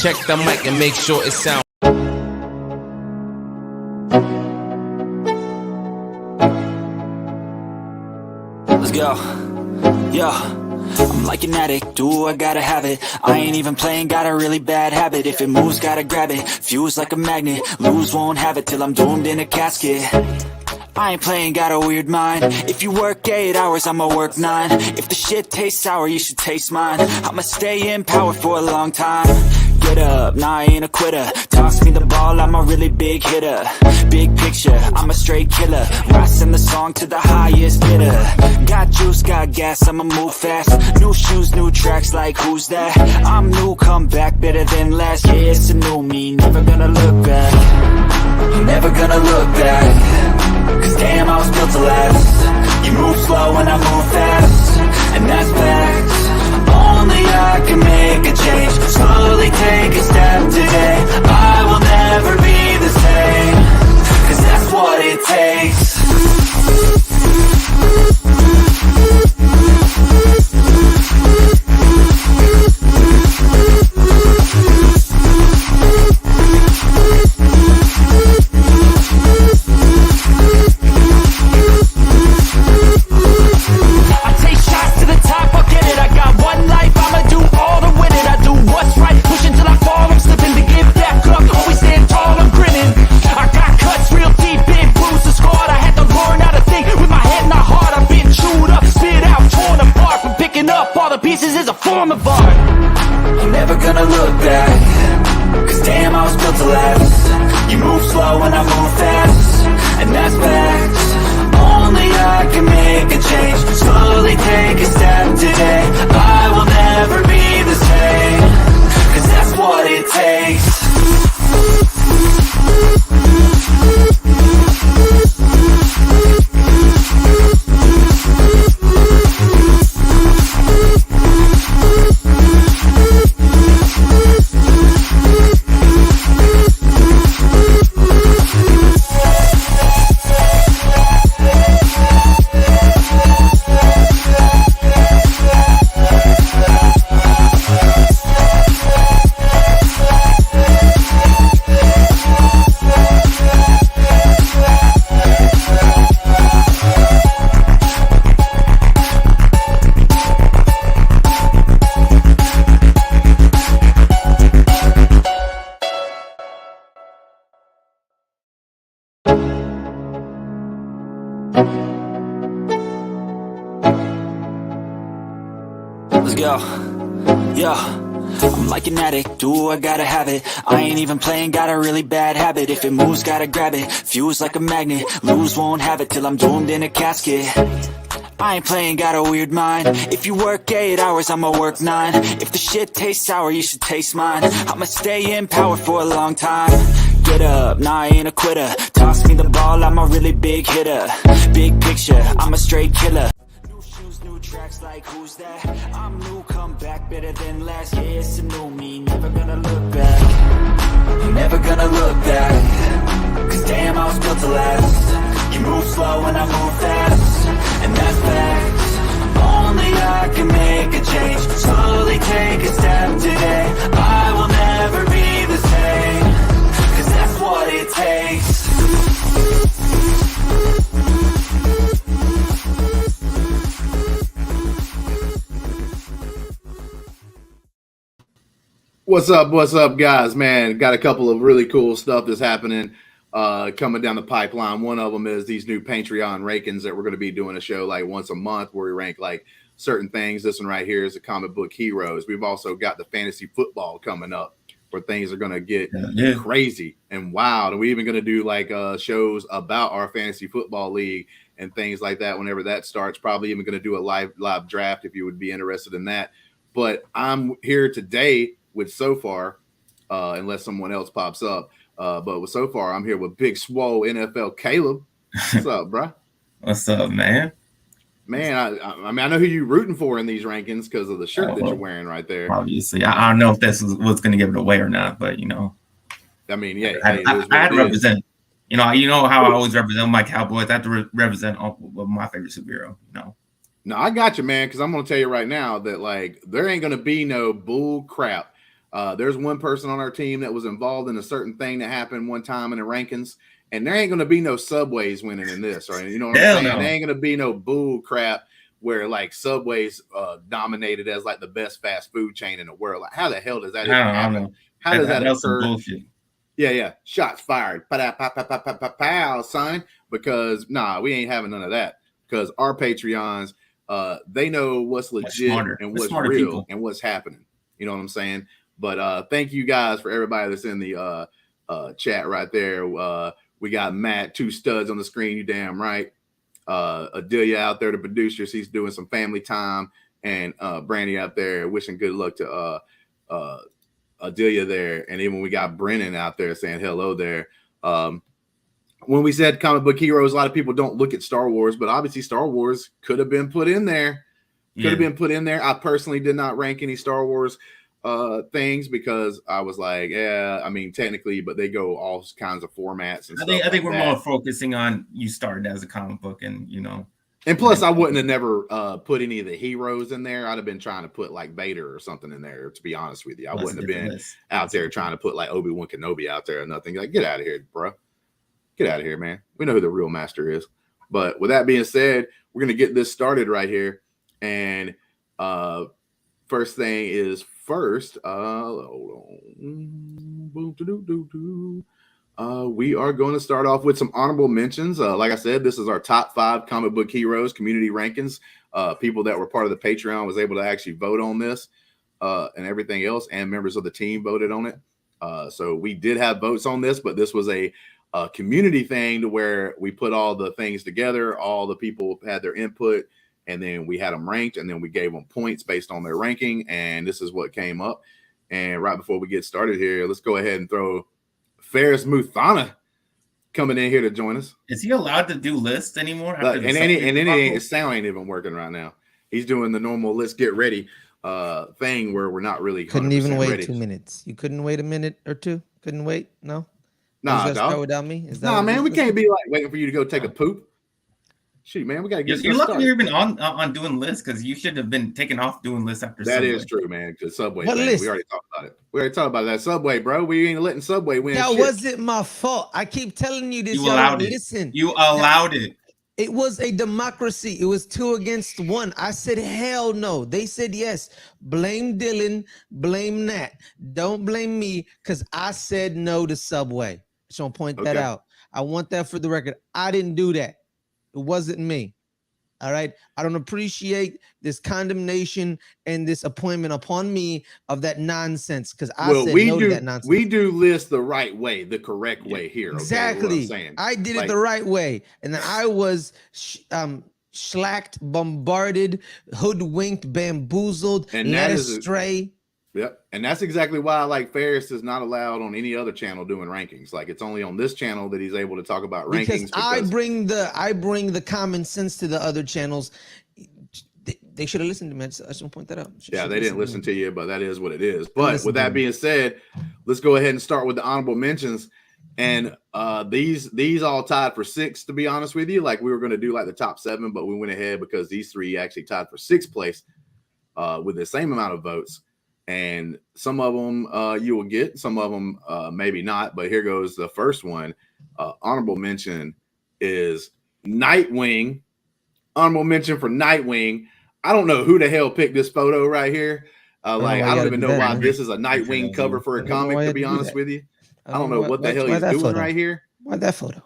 Check the mic and make sure it sounds. Let's go. Yo, I'm like an addict, do I gotta have it. I ain't even playing, got a really bad habit. If it moves, gotta grab it, fuse like a magnet. Lose, won't have it till I'm doomed in a casket. I ain't playing, got a weird mind. If you work 8 hours, I'ma work 9. If the shit tastes sour, you should taste mine. I'ma stay in power for a long time. Get up, nah, I ain't a quitter. Toss me the ball, I'm a really big hitter. Big picture, I'm a straight killer. Rising the song to the highest bidder. Got juice, got gas, I'ma move fast. New shoes, new tracks, like who's that? I'm new, come back, better than last. Yeah, it's a new me, never gonna look back. Never gonna look back. Cause damn, I was built to last. You move slow and I move fast, and that's facts. Only I can make a change. Slowly take a step today. I will never be the same. Cause that's what it takes. Pieces is a form of art. I'm never gonna look back. Cause damn, I was built to last. You move slow and I move fast, and that's facts. Only I can make a change. Slowly take a step today. I will never be the same. Cause that's what it takes. Let's go. Yo, I'm like an addict, do I gotta have it. I ain't even playing, got a really bad habit. If it moves, gotta grab it, fuse like a magnet. Lose, won't have it till I'm doomed in a casket. I ain't playing, got a weird mind. If you work 8 hours, I'ma work 9. If the shit tastes sour, you should taste mine. I'ma stay in power for a long time. Get up, nah, I ain't a quitter. Toss me the ball, I'm a really big hitter. Big picture, I'm a straight killer. New shoes, new tracks, like who's that? I'm new, come back, better than last. Yeah, it's a new me, never gonna look back. Never gonna look back. Cause damn, I was built to last. You move slow and I move fast, and that's facts. Only I can make a change. Slowly take a step today. I will never be the same. Cause that's what it takes. What's up, guys? Man, got a couple of really cool stuff that's happening coming down the pipeline. One of them is these new Patreon rankings that we're going to be doing a show like once a month where we rank like certain things. This one right here is the comic book heroes. We've also got the fantasy football coming up where things are going to get crazy and wild. And we're even going to do like shows about our fantasy football league and things like that whenever that starts. Probably even going to do a live draft if you would be interested in that. But I'm here today with so far, unless someone else pops up. But with so far, I'm here with Big Swole NFL Caleb. What's up, bro? What's up, man? Man, I mean, I know who you're rooting for in these rankings because of the shirt that you're wearing right there. Obviously, I don't know if that's what's going to give it away or not, but you know, I mean, yeah, I had to represent. You know how I always represent my Cowboys. I have to represent my favorite superhero. You know. No, I got you, man. Because I'm going to tell you right now that like there ain't going to be no bull crap There's one person on our team that was involved in a certain thing that happened one time in the rankings, and there ain't going to be no Subways winning in this, right? You know what I'm saying? No. There ain't going to be no bull crap where like Subway's dominated as like the best fast food chain in the world. Like, how the hell does that even happen? How does that occur? Yeah. Shots fired. Pow, son. Because we ain't having none of that. Because our Patreons, they know what's legit and what's real people. And what's happening. You know what I'm saying? But thank you guys for everybody that's in the chat right there. We got Matt, 2 studs on the screen. You damn right. Adelia out there, the producer, she's doing some family time, and Brandy out there wishing good luck to Adelia there, and even we got Brennan out there saying hello there. When we said comic book heroes, a lot of people don't look at Star Wars, but obviously Star Wars could have been put in there. I personally did not rank any Star Wars things because I was like, technically, but they go all kinds of formats and I think we're more focusing on you started as a comic book, and and plus I wouldn't have never put any of the heroes in there. I'd have been trying to put like Vader or something in there, to be honest with you. I wouldn't have been out there trying to put like Obi-Wan Kenobi out there or nothing. Like, get out of here, bro. Get out of here, man. We know who the real master is. But with that being said, we're gonna get this started right here. And first thing is first. Hold on. We are going to start off with some honorable mentions. Like I said, this is our top 5 comic book heroes community rankings. People that were part of the Patreon was able to actually vote on this and everything else, and members of the team voted on it. So we did have votes on this, but this was a community thing to where we put all the things together. All the people had their input, and then we had them ranked, and then we gave them points based on their ranking, and this is what came up. And right before we get started here, let's go ahead and throw Ferris Muthana coming in here to join us. Is he allowed to do lists anymore? His sound ain't even working right now. He's doing the normal "let's get ready" thing where we're not really couldn't even wait ready. 2 minutes. You couldn't wait a minute or two. Couldn't wait. No. Nah, start without me. Man, we can't be like waiting for you to go take a poop. Shoot, man, we gotta get. You're lucky you've been on doing lists, because you should have been taking off doing lists after. That Subway. Is true, man. Because Subway, what list? We already talked about it. We already talked about that Subway, bro. We ain't letting Subway win. That wasn't my fault. I keep telling you this. You allowed it. Listen. You allowed it. It was a democracy. It was 2 against 1. I said hell no. They said yes. Blame Dylan. Blame Nat. Don't blame me, because I said no to Subway. Just want to point that out. I want that for the record. I didn't do that. It wasn't me. All right. I don't appreciate this condemnation and this appointment upon me of that nonsense, because I said no to that nonsense. We do lists the right way, the correct way here. Exactly. I did it the right way. And then I was slacked, bombarded, hoodwinked, bamboozled, and led astray. Yep. And that's exactly why like Ferris is not allowed on any other channel doing rankings. Like, it's only on this channel that he's able to talk about rankings. Because I bring the common sense to the other channels. They should have listened to me. I just want to point that out. They didn't listen to you, but that is what it is. But with that being said, let's go ahead and start with the honorable mentions. And these all tied for 6, to be honest with you. Like, we were going to do like the top 7, but we went ahead because these 3 actually tied for 6th place with the same amount of votes. And some of them you will get, some of them maybe not. But here goes the first one. Honorable mention is Nightwing. Honorable mention for Nightwing. I don't know who the hell picked this photo right here. I don't even know why this is a Nightwing cover for a comic, to be honest with you. I don't know what the hell he's doing right here. Why that photo?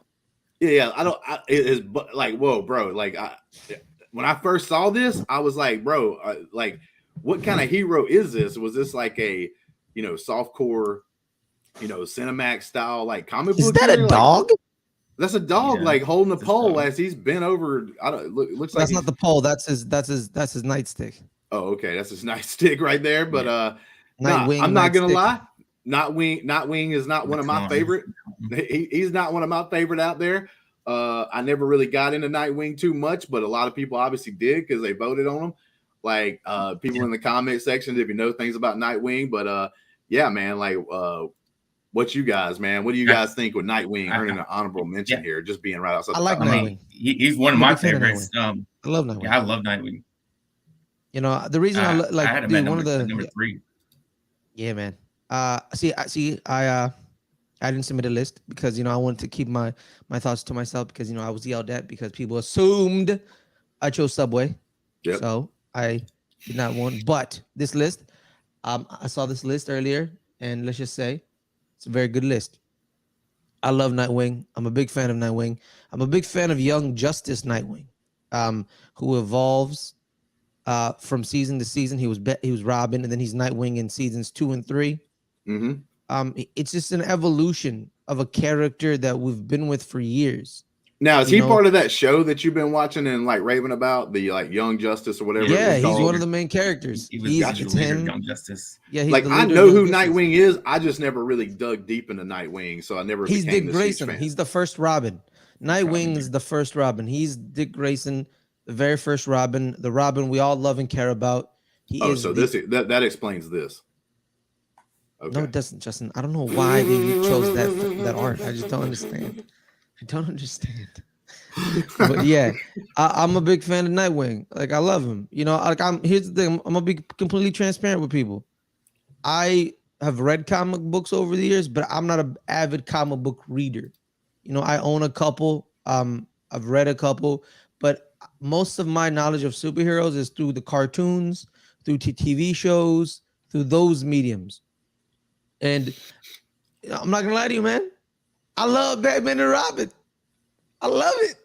Yeah, it is like, whoa, bro. Like, when I first saw this, I was like, bro, what kind of hero is this? Was this like a, softcore, Cinemax style, like comic book? Is that a dog? That's a dog, like holding a pole as he's bent over. Looks like that's not the pole. That's his nightstick. Oh, okay, that's his nightstick right there. But Nightwing, I'm not gonna lie. Nightwing is not one of my favorite. He's not one of my favorite out there. I never really got into Nightwing too much, but a lot of people obviously did because they voted on him. Like people in the comment section, if you know things about Nightwing. But yeah, man, like what you guys, man? What do you guys think with Nightwing earning an honorable mention here, just being right outside? I like Nightwing. He's one of my favorites. I love Nightwing. Yeah, I love Nightwing. The reason I like I had him at one of the number 3. Yeah, man. I didn't submit a list because I wanted to keep my thoughts to myself because I was yelled at because people assumed I chose Subway. Yep. So I did not want. But this list, I saw this list earlier, and let's just say it's a very good list. I love Nightwing. I'm a big fan of Nightwing. I'm a big fan of Young Justice Nightwing, who evolves from season to season. He was Robin, and then he's Nightwing in seasons 2 and 3. It's just an evolution of a character that we've been with for years. Now, is he part of that show that you've been watching and like raving about, the like Young Justice or whatever? Yeah, he's one of the main characters. It's him. Young Justice. Yeah, he's like the I leader know of who Young Justice. Nightwing is. I just never really dug deep into Nightwing, so I never. He's became Dick this huge Grayson. fan. He's the first Robin. Nightwing is the first Robin. He's Dick Grayson, the very first Robin, the Robin we all love and care about. That explains this. Okay. No, it doesn't, Justin. I don't know why you chose that art. I just don't understand. But yeah, I'm a big fan of Nightwing. Like I love him. Here's the thing. I'm gonna be completely transparent with people. I have read comic books over the years, but I'm not an avid comic book reader. I own a couple. I've read a couple, but most of my knowledge of superheroes is through the cartoons, through TV shows, through those mediums. And I'm not gonna lie to you, man. I love Batman and Robin. I love it.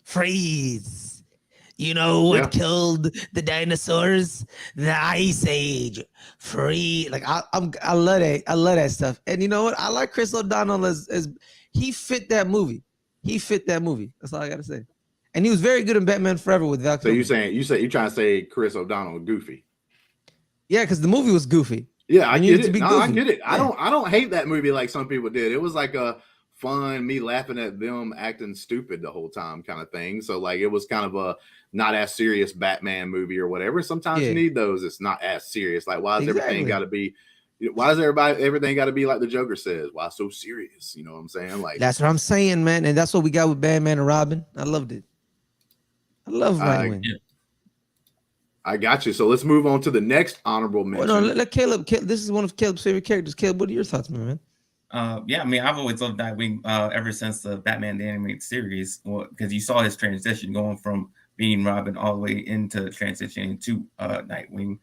Freeze. You know what killed the dinosaurs? The Ice Age. Free. Like I love that. I love that stuff. And you know what? I like Chris O'Donnell as he fit that movie. That's all I gotta say. And he was very good in Batman Forever with Val Kilmer. So you're trying to say Chris O'Donnell goofy? Yeah, because the movie was goofy. Yeah, I get it. I get it. Yeah. I don't hate that movie like some people did. It was like a fun, me laughing at them acting stupid the whole time kind of thing. So like it was kind of a not as serious Batman movie or whatever. Sometimes you need those. It's not as serious. Like why is everything got to be? Why does everything got to be like the Joker says? Why so serious? You know what I'm saying? Like that's what I'm saying, man. And that's what we got with Batman and Robin. I loved it. I love Nightwing. I got you. So let's move on to the next honorable mention. Well, no, let Caleb. This is one of Caleb's favorite characters. Caleb, what are your thoughts, man? Yeah, I mean, I've always loved Nightwing ever since the Batman the Animated Series, because you saw his transition going from being Robin all the way into transitioning to Nightwing.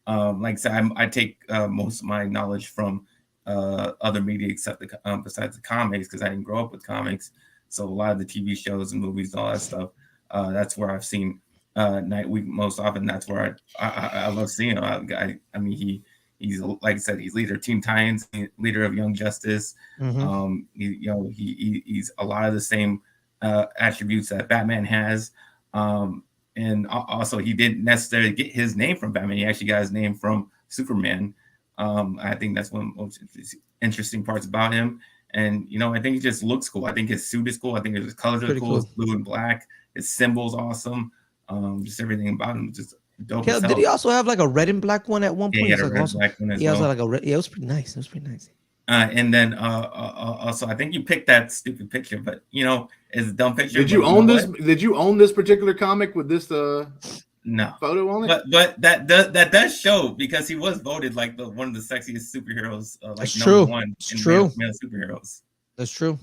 Like I said, I take most of my knowledge from other media except besides the comics, because I didn't grow up with comics. So a lot of the TV shows and movies and all that stuff, that's where I've seen Nightwing most often. That's where I love seeing him. I mean, he's like I said, he's leader of Teen Titans, leader of Young Justice. Mm-hmm. He's a lot of the same attributes that Batman has. And also, he didn't necessarily get his name from Batman. He actually got his name from Superman. I think that's one of the most interesting parts about him. And, I think he just looks cool. I think his suit is cool. I think his colors are cool. It's blue and black. His symbol's awesome. Just everything about him just dope. Caleb, did he also have like a red and black one at one point? Yeah, he had a red and black one as well. Also like a red. Yeah, it was pretty nice. And then also, I think you picked that stupid picture, but it's a dumb picture. Did you own this? Did you own this particular comic with this no photo on it? But that does show, because he was voted like one of the sexiest superheroes, like That's number true. one It's in true. male superheroes. That's true.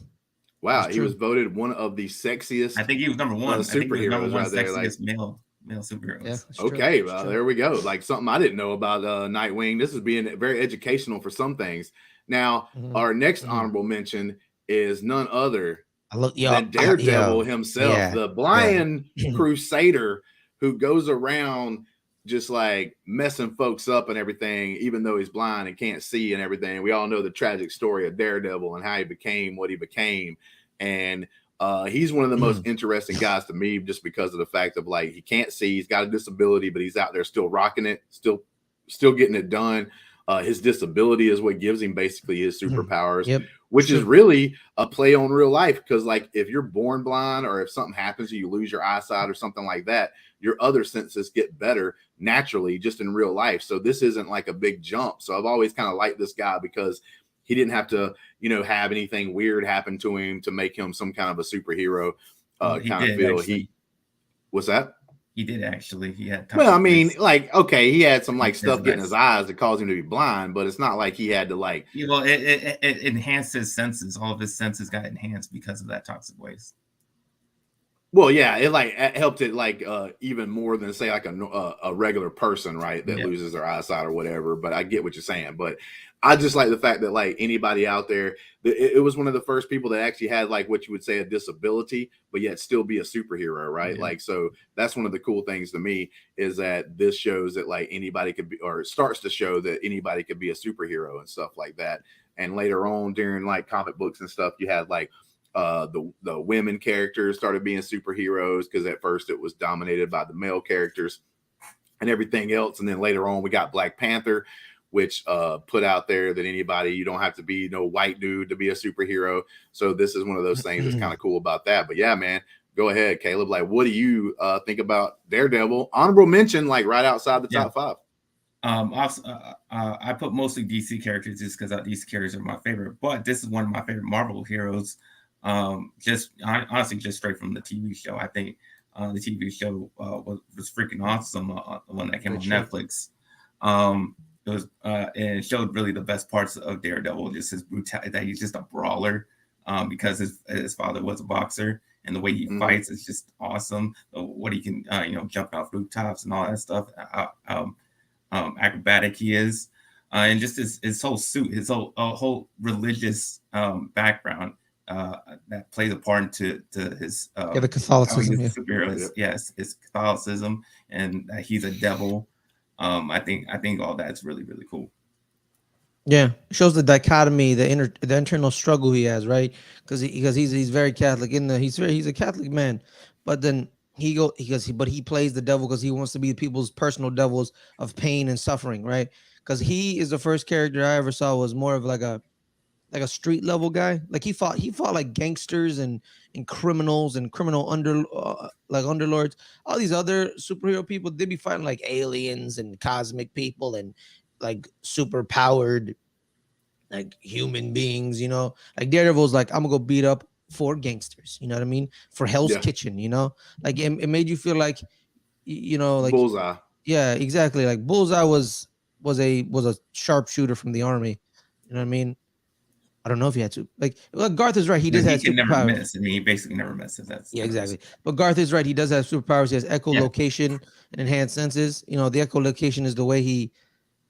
Wow, That's he true. was voted one of the sexiest. I think he was number one. Superheroes One right there, sexiest male superheroes. Yeah, okay, well, there we go. Like something I didn't know about Nightwing. This is being very educational for some things. Now, our next honorable mention is none other than Daredevil himself, the blind crusader who goes around just like messing folks up and everything, even though he's blind and can't see and everything. We all know the tragic story of Daredevil and how he became what he became. And he's one of the most interesting guys to me, just because of the fact of like, he can't see, he's got a disability, but he's out there still rocking it, still getting it done. His disability is what gives him basically his superpowers, which is really a play on real life. Because like if you're born blind, or if something happens to you, lose your eyesight or something like that, your other senses get better naturally just in real life. So this isn't like a big jump. So I've always kind of liked this guy, because he didn't have to, have anything weird happen to him to make him some kind of a superhero kind of feel. Actually. What's that? He did actually. He had Well, I toxic mean, waste. like, okay, he had some like He has stuff getting his eyes that caused him to be blind, but it's not like he had to like. Yeah, well, it enhanced his senses. All of his senses got enhanced because of that toxic waste. Well, yeah, it like helped it like even more than say like a regular person, right, that Yeah. loses their eyesight or whatever. But I get what you're saying. But I just like the fact that like anybody out there, it was one of the first people that actually had like what you would say a disability, but yet still be a superhero, right? Yeah. Like, so that's one of the cool things to me is that this shows that like anybody could be, or starts to show that anybody could be a superhero and stuff like that. And later on during like comic books and stuff, you had like the women characters started being superheroes because at first it was dominated by the male characters and everything else, and then later on we got Black Panther, which put out there that anybody, you don't have to be no white dude to be a superhero. So this is one of those things that's kind of cool about that. But yeah, man, go ahead, Caleb. Like, what do you think about Daredevil? Honorable mention, like right outside the top 5. Also, I put mostly DC characters just because DC characters are my favorite. But this is one of my favorite Marvel heroes. Honestly, just straight from the TV show. I think the TV show was freaking awesome. The one that came on Netflix. It was and it showed really the best parts of Daredevil, just his brutality, that he's just a brawler. Because his father was a boxer, and the way he fights is just awesome. What he can, jump off rooftops and all that stuff. Acrobatic he is, and just his whole suit, his whole religious background that plays a part into his the Catholicism. Yes, his Catholicism, and that he's a devil. I think all that's really, really cool. Yeah, it shows the dichotomy, the internal struggle he has, right? Because he's very Catholic he's a Catholic man, but then he plays the devil because he wants to be people's personal devils of pain and suffering, right? Because he is the first character I ever saw was more of like a street level guy. Like he fought like gangsters and criminals and criminal underlords. All these other superhero people, they be fighting like aliens and cosmic people and like super powered like human beings, like Daredevil's like, I'm gonna go beat up 4 gangsters, you know what I mean, for Hell's Kitchen, like it made you feel like like Bullseye. Yeah, exactly. Like Bullseye was a sharpshooter from the army, you know what I mean. I don't know if he had to like Garth is right. He does have can never superpowers. miss. I mean, he basically never misses. That's exactly. But Garth is right. He does have superpowers. He has echolocation and enhanced senses. The echolocation is the way he,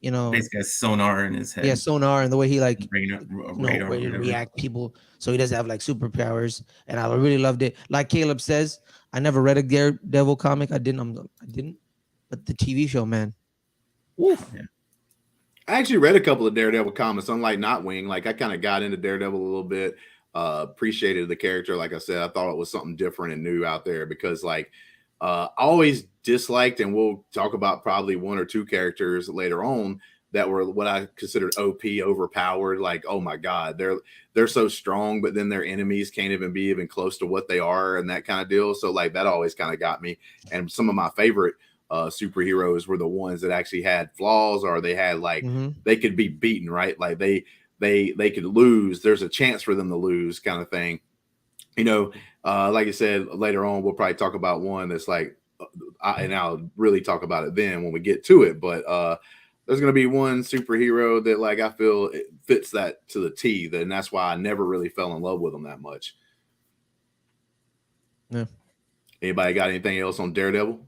basically has sonar in his head. Yeah, sonar, and the way he like radar, react people. So he does have like superpowers, and I really loved it. Like Caleb says, I never read a Daredevil comic. I didn't, but the TV show, man. Woof. Yeah. I actually read a couple of Daredevil comics, unlike Nightwing. Like I kind of got into Daredevil a little bit, appreciated the character. Like I said, I thought it was something different and new out there because like I always disliked, and we'll talk about probably 1 or 2 characters later on that were what I considered OP, overpowered. Like, oh my God, they're so strong, but then their enemies can't even be even close to what they are and that kind of deal. So like that always kind of got me. And some of my favorite superheroes were the ones that actually had flaws, or they had like they could be beaten, right? Like they could lose. There's a chance for them to lose, kind of thing. Like I said, later on we'll probably talk about one that's like, and I'll really talk about it then when we get to it. But there's gonna be one superhero that like I feel it fits that to the T. And that's why I never really fell in love with him that much. Yeah. Anybody got anything else on Daredevil?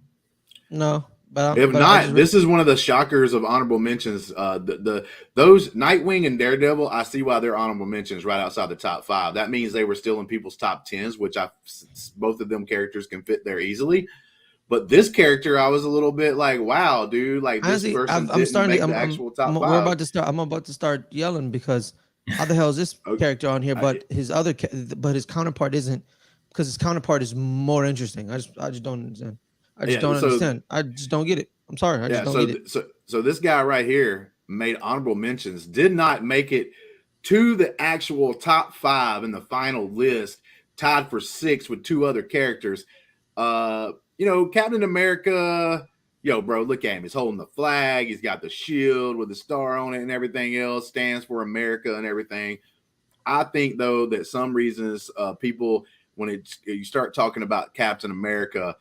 No, if not, this is one of the shockers of honorable mentions. Those Nightwing and Daredevil, I see why they're honorable mentions right outside the top 5. That means they were still in people's top 10s, which both of them characters can fit there easily. But this character, I was a little bit like, wow, dude, like honestly, this person I'm starting make the actual top 5. We're about to start. I'm about to start yelling because how the hell is this character on here? But his counterpart isn't, because his counterpart is more interesting. I just don't understand. I just don't understand. I just don't get it. I'm sorry. I just don't get it. So this guy right here made honorable mentions, did not make it to the actual top 5 in the final list, tied for 6 with 2 other characters. Captain America, bro, look at him. He's holding the flag. He's got the shield with the star on it and everything else, stands for America and everything. I think, though, that some reasons people, when you start talking about Captain America,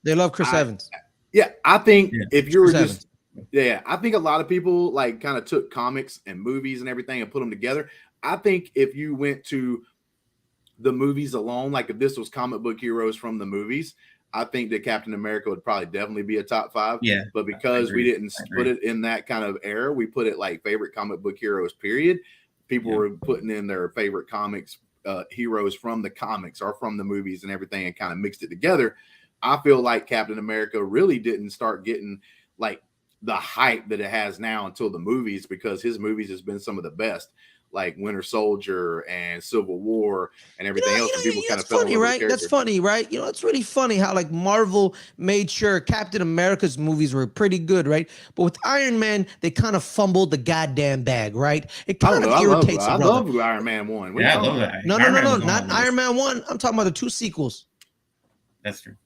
They love Chris Evans. Yeah, I think if you were Chris just I think a lot of people like kind of took comics and movies and everything and put them together. I think if you went to the movies alone, like if this was comic book heroes from the movies, I think that Captain America would probably definitely be a top 5. Yeah, but because we didn't put it in that kind of era, we put it like favorite comic book heroes, period. People were putting in their favorite comics heroes from the comics or from the movies and everything and kind of mixed it together. I feel like Captain America really didn't start getting like the hype that it has now until the movies, because his movies has been some of the best, like Winter Soldier and Civil War and everything else. And people kind of fell in love with the character. That's funny, right? You know, it's really funny how like Marvel made sure Captain America's movies were pretty good, right? But with Iron Man, they kind of fumbled the goddamn bag, right? It kind of irritates me. I love Iron Man 1. Yeah, I love that. No, not Iron Man 1. I'm talking about the 2 sequels. That's true.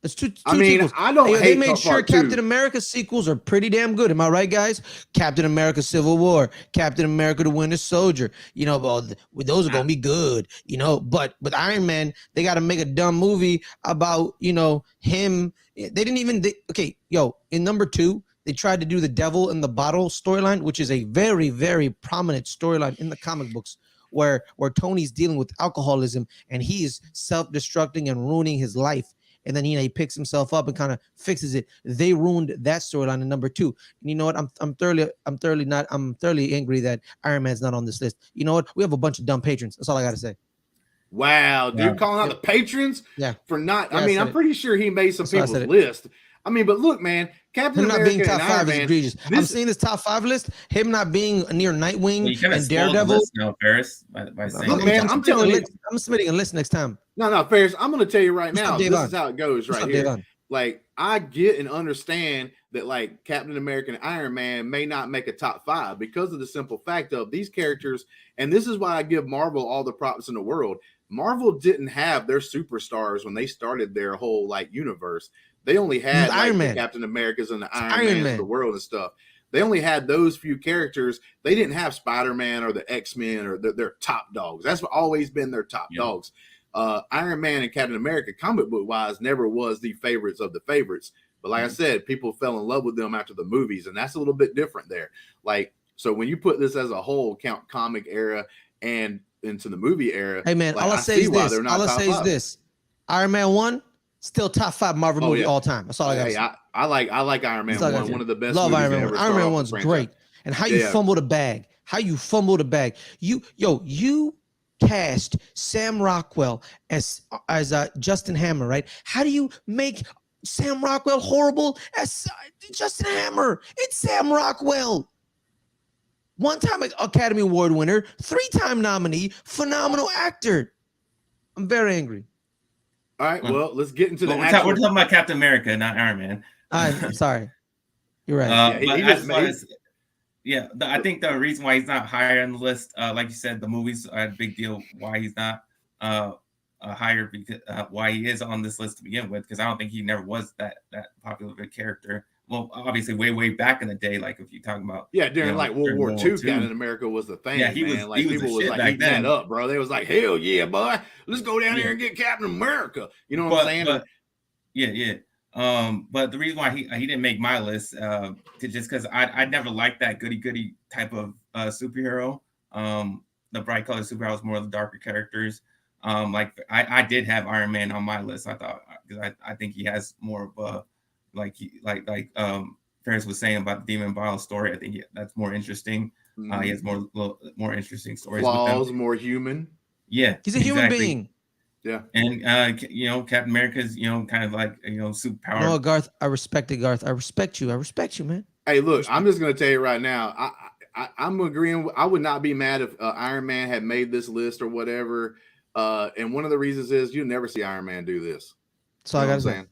It's two I mean, sequels. I don't hate They made sure part Captain 2. America's sequels are pretty damn good. Am I right, guys? Captain America Civil War, Captain America the Winter Soldier. You know, well, those are going to be good, you know. But with Iron Man, they got to make a dumb movie about, you know, him. They didn't even, in number 2, they tried to do the devil in the bottle storyline, which is a very, very prominent storyline in the comic books, where Tony's dealing with alcoholism and he is self-destructing and ruining his life. And then, you know, he picks himself up and kind of fixes it. They ruined that storyline in number 2. And you know what? I'm thoroughly angry that Iron Man's not on this list. You know what? We have a bunch of dumb patrons. That's all I got to say. Wow, dude, calling out the patrons for not. I mean, I'm pretty sure he made some people's list. I mean, but look, man, Captain America not being top 5 is egregious. I'm seeing this top 5 list. Him not being near Nightwing and Daredevil. No, Ferris, by saying, look, man, I'm telling you, I'm submitting a list next time. No, Ferris, I'm going to tell you right now. This is how it goes right here. Like, I get and understand that, like, Captain America and Iron Man may not make a top 5 because of the simple fact of these characters. And this is why I give Marvel all the props in the world. Marvel didn't have their superstars when they started their whole like universe. They only had like, the Captain Americas and the Iron Mans of the world and stuff. They only had those few characters. They didn't have Spider-Man or the X-Men or their top dogs. That's always been their top dogs. Iron Man and Captain America, comic book wise, never was the favorites of the favorites. But like I said, people fell in love with them after the movies, and that's a little bit different there. Like, so when you put this as a whole, count comic era and into the movie era. Hey man, all I say is this. Iron Man 1, still top 5 Marvel movie all time. That's all I got to say. I like Iron Man 1, one of the best movies Iron Man ever. Iron Man 1's great. And how you fumbled a bag. You cast Sam Rockwell as Justin Hammer, right? How do you make Sam Rockwell horrible as Justin Hammer? It's Sam Rockwell. 1-time Academy Award winner, 3-time nominee, phenomenal actor. I'm very angry. All right, well, let's get into the we're talking about Captain America, not Iron Man. I'm sorry. You're right. I think the reason why he's not higher on the list, like you said, the movies are a big deal why he's not higher, because why he is on this list to begin with, because I don't think he never was that popular of a character. Well, obviously, way back in the day, like if you're talking about during like World War II, Captain America was the thing. He was like eating that up, bro. They was like, hell yeah, boy, let's go down here and get Captain America. You know what I'm saying? But the reason why he didn't make my list, just because I never liked that goody type of superhero. The bright colored superheroes, more of the darker characters. Like I did have Iron Man on my list. I thought, because I think he has more of a like Ferris was saying about the Demon Bottle story. I think that's more interesting. He has more interesting stories. Flaws, more human. Yeah, he's a human being. Yeah, and Captain America's kind of like superpower. No, Garth, I respect it, Garth. I respect you, man. Hey, look, I'm just gonna tell you right now. I'm agreeing. I would not be mad if Iron Man had made this list or whatever. And one of the reasons is you never see Iron Man do this. So I got to say,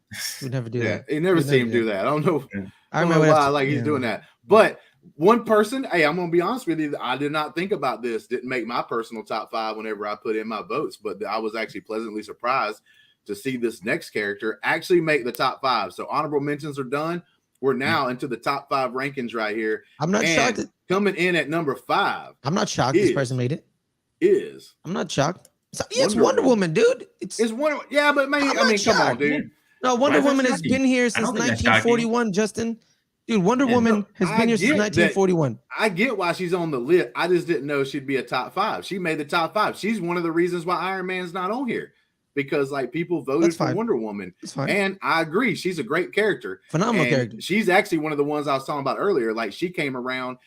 we never do that. You never see him do that. I don't know. I don't know why he's doing that. But one person, hey, I'm gonna be honest with you. I did not think about this. Didn't make my personal top 5 whenever I put in my votes, but I was actually pleasantly surprised to see this next character actually make the top 5. So honorable mentions are done. We're now into the top 5 rankings right here. I'm not shocked. Coming in at number 5. I'm not shocked this person made it. I'm not shocked. It's Wonder Woman, dude. It's Wonder. Yeah, but maybe come on, dude. No, Wonder Why is that Woman has shocking? been here I since don't think that's shocking. 1941, Justin. Dude, Wonder Yeah, Woman no, has I been here since get that. 1941. I get why she's on the list. I just didn't know she'd be a top 5. She made the top 5. She's one of the reasons why Iron Man's not on here, because like people voted That's for fine. Wonder Woman. That's fine. And I agree, she's a great character. Phenomenal And character. she's actually one of the ones I was talking about earlier. Like she came around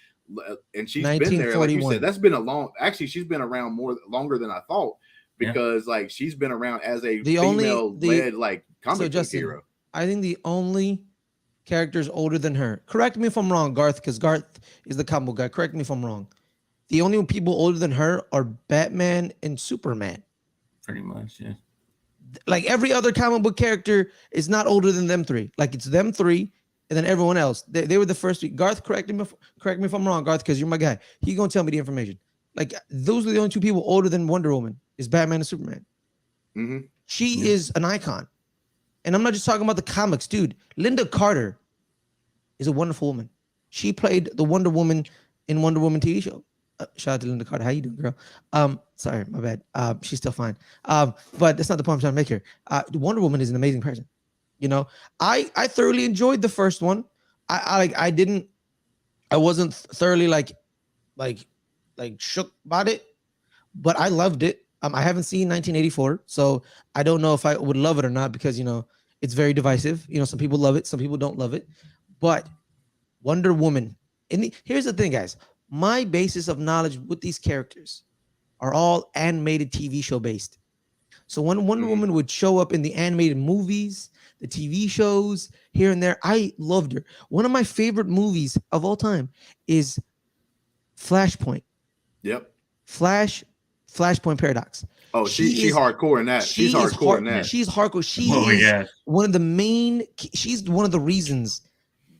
and she's been there. Like you 1941. said, that's been a long. Actually, she's been around longer than I thought, because like she's been around as a female-led like comic book hero. I think the only characters older than her. Correct me if I'm wrong, Garth, because Garth is the comic book guy. Correct me if I'm wrong. The only people older than her are Batman and Superman. pretty much, yeah. Like every other comic book character is not older than them three. Like it's them three, and then everyone else. They were the first three. Garth, correct me if I'm wrong, Garth, because you're my guy. He gonna tell me the information. Like those are the only two people older than Wonder Woman is Batman and Superman. Mm-hmm. She is an icon. And I'm not just talking about the comics, dude. Linda Carter is a wonderful woman. She played the Wonder Woman in Wonder Woman TV show. Shout out to Linda Carter. How you doing, girl? Sorry, my bad. She's still fine. But that's not the point I'm trying to make here. Wonder Woman is an amazing person. You know, I thoroughly enjoyed the first one. I wasn't thoroughly like shook about it, but I loved it. I haven't seen 1984, so I don't know if I would love it or not, because, you know, it's very divisive. You know, some people love it, some people don't love it. But Wonder Woman, here's the thing, guys. My basis of knowledge with these characters are all animated TV show based. So when Wonder Woman would show up in the animated movies, the TV shows here and there, I loved her. One of my favorite movies of all time is Flashpoint. Yep. Flashpoint Paradox. Oh, she hardcore in that. She's hardcore in that. She's hardcore. She's one of the reasons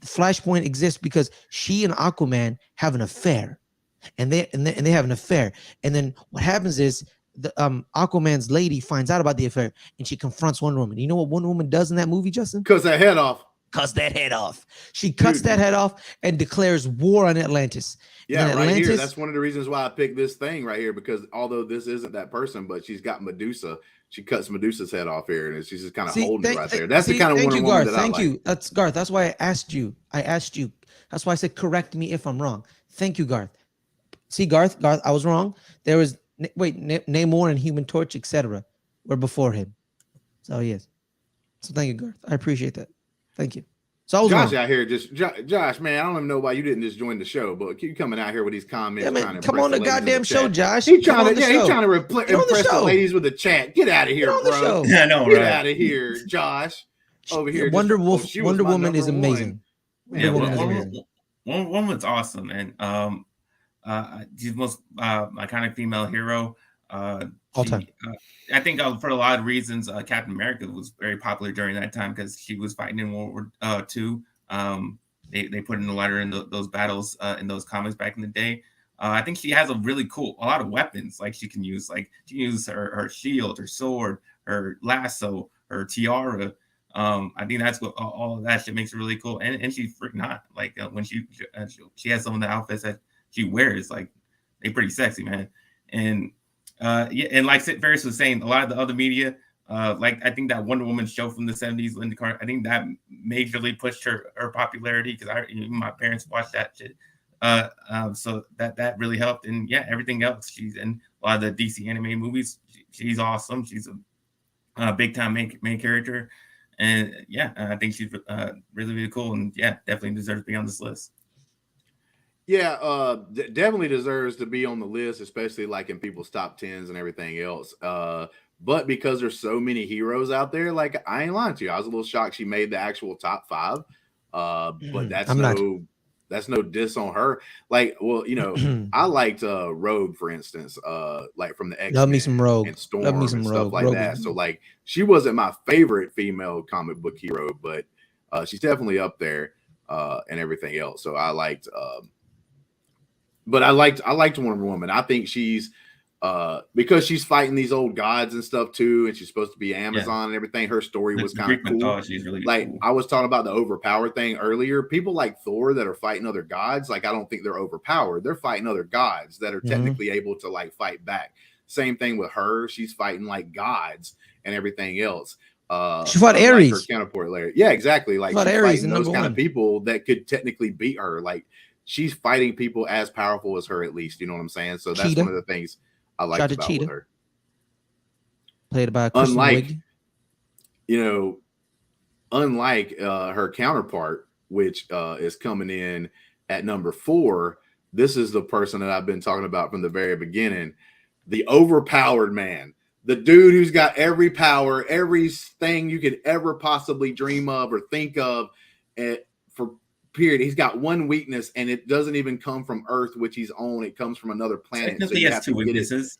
Flashpoint exists, because she and Aquaman have an affair, and they have an affair. And then what happens is the Aquaman's lady finds out about the affair, and she confronts Wonder Woman. You know what Wonder Woman does in that movie, Justin? Cuts that head off. She cuts that head off and declares war on Atlantis. Yeah, right here. That's one of the reasons why I picked this thing right here, because although this isn't that person, but she's got Medusa. She cuts Medusa's head off here, and she's just kind of holding it right there. That's the kind of Wonder Woman that I like. Thank you. That's Garth. That's why I asked you. That's why I said correct me if I'm wrong. Thank you, Garth. See, Garth, I was wrong. There was Namor and Human Torch, etc. were before him. So yes. So thank you, Garth. I appreciate that. Thank you. So I was Josh wrong. out here, Josh, man, I don't even know why you didn't just join the show, but keep coming out here with these comments. Yeah, man, come on the goddamn show, Josh. He's trying to impress the ladies with the chat. Get out of here, bro. Yeah, I know, Get right? out of here, Josh. Over here, Wonder Woman is amazing. Yeah, Wonder Woman's awesome, and she's the most iconic female hero. All time. I think for a lot of reasons, Captain America was very popular during that time because she was fighting in World War II. They put in a letter in those battles in those comics back in the day. I think she has a lot of weapons. Like she can use her shield, her sword, her lasso, her tiara. I think that's what all of that shit makes her really cool. And she's freaking hot. Like when she has some of the outfits that she wears, like they pretty sexy, man. And and like Ferris was saying, a lot of the other media, like I think that Wonder Woman show from the 70s, Linda Carter, I think that majorly pushed her popularity, because my parents watched that shit. So that really helped. And yeah, everything else, she's in a lot of the DC animated movies. She's awesome. She's a big time main character. And yeah, I think she's really, really cool. And yeah, definitely deserves to be on this list. Yeah, definitely deserves to be on the list, especially like in people's top 10s and everything else. But because there's so many heroes out there, like I ain't lying to you, I was a little shocked she made the actual top 5. But that's no diss on her. Like, well, you know, I liked Rogue, for instance, like from the X-Men. Love me some Rogue. And Storm and stuff like that. So like she wasn't my favorite female comic book hero, but she's definitely up there and everything else. So I liked but I liked Wonder Woman. I think she's because she's fighting these old gods and stuff too, and she's supposed to be Amazon and everything. Her story was kind of cool. She's really like cool. I was talking about the overpowered thing earlier. People like Thor that are fighting other gods, like I don't think they're overpowered. They're fighting other gods that are technically able to like fight back. Same thing with her. She's fighting like gods and everything else. She fought like her Ares. counterpart Larry. Yeah, exactly. Like fought she's Ares fighting in those number kind of 1. people that could technically beat her. Like she's fighting people as powerful as her, at least. You know what I'm saying? So that's one of the things I liked about with her. Played by Kristen Wiig. You know, unlike her counterpart, which is coming in at number 4, this is the person that I've been talking about from the very beginning, the overpowered man, the dude who's got every power, everything you could ever possibly dream of or think of for period. He's got one weakness, and it doesn't even come from Earth, which he's on. It comes from another planet. Technically, so he has 2 weaknesses.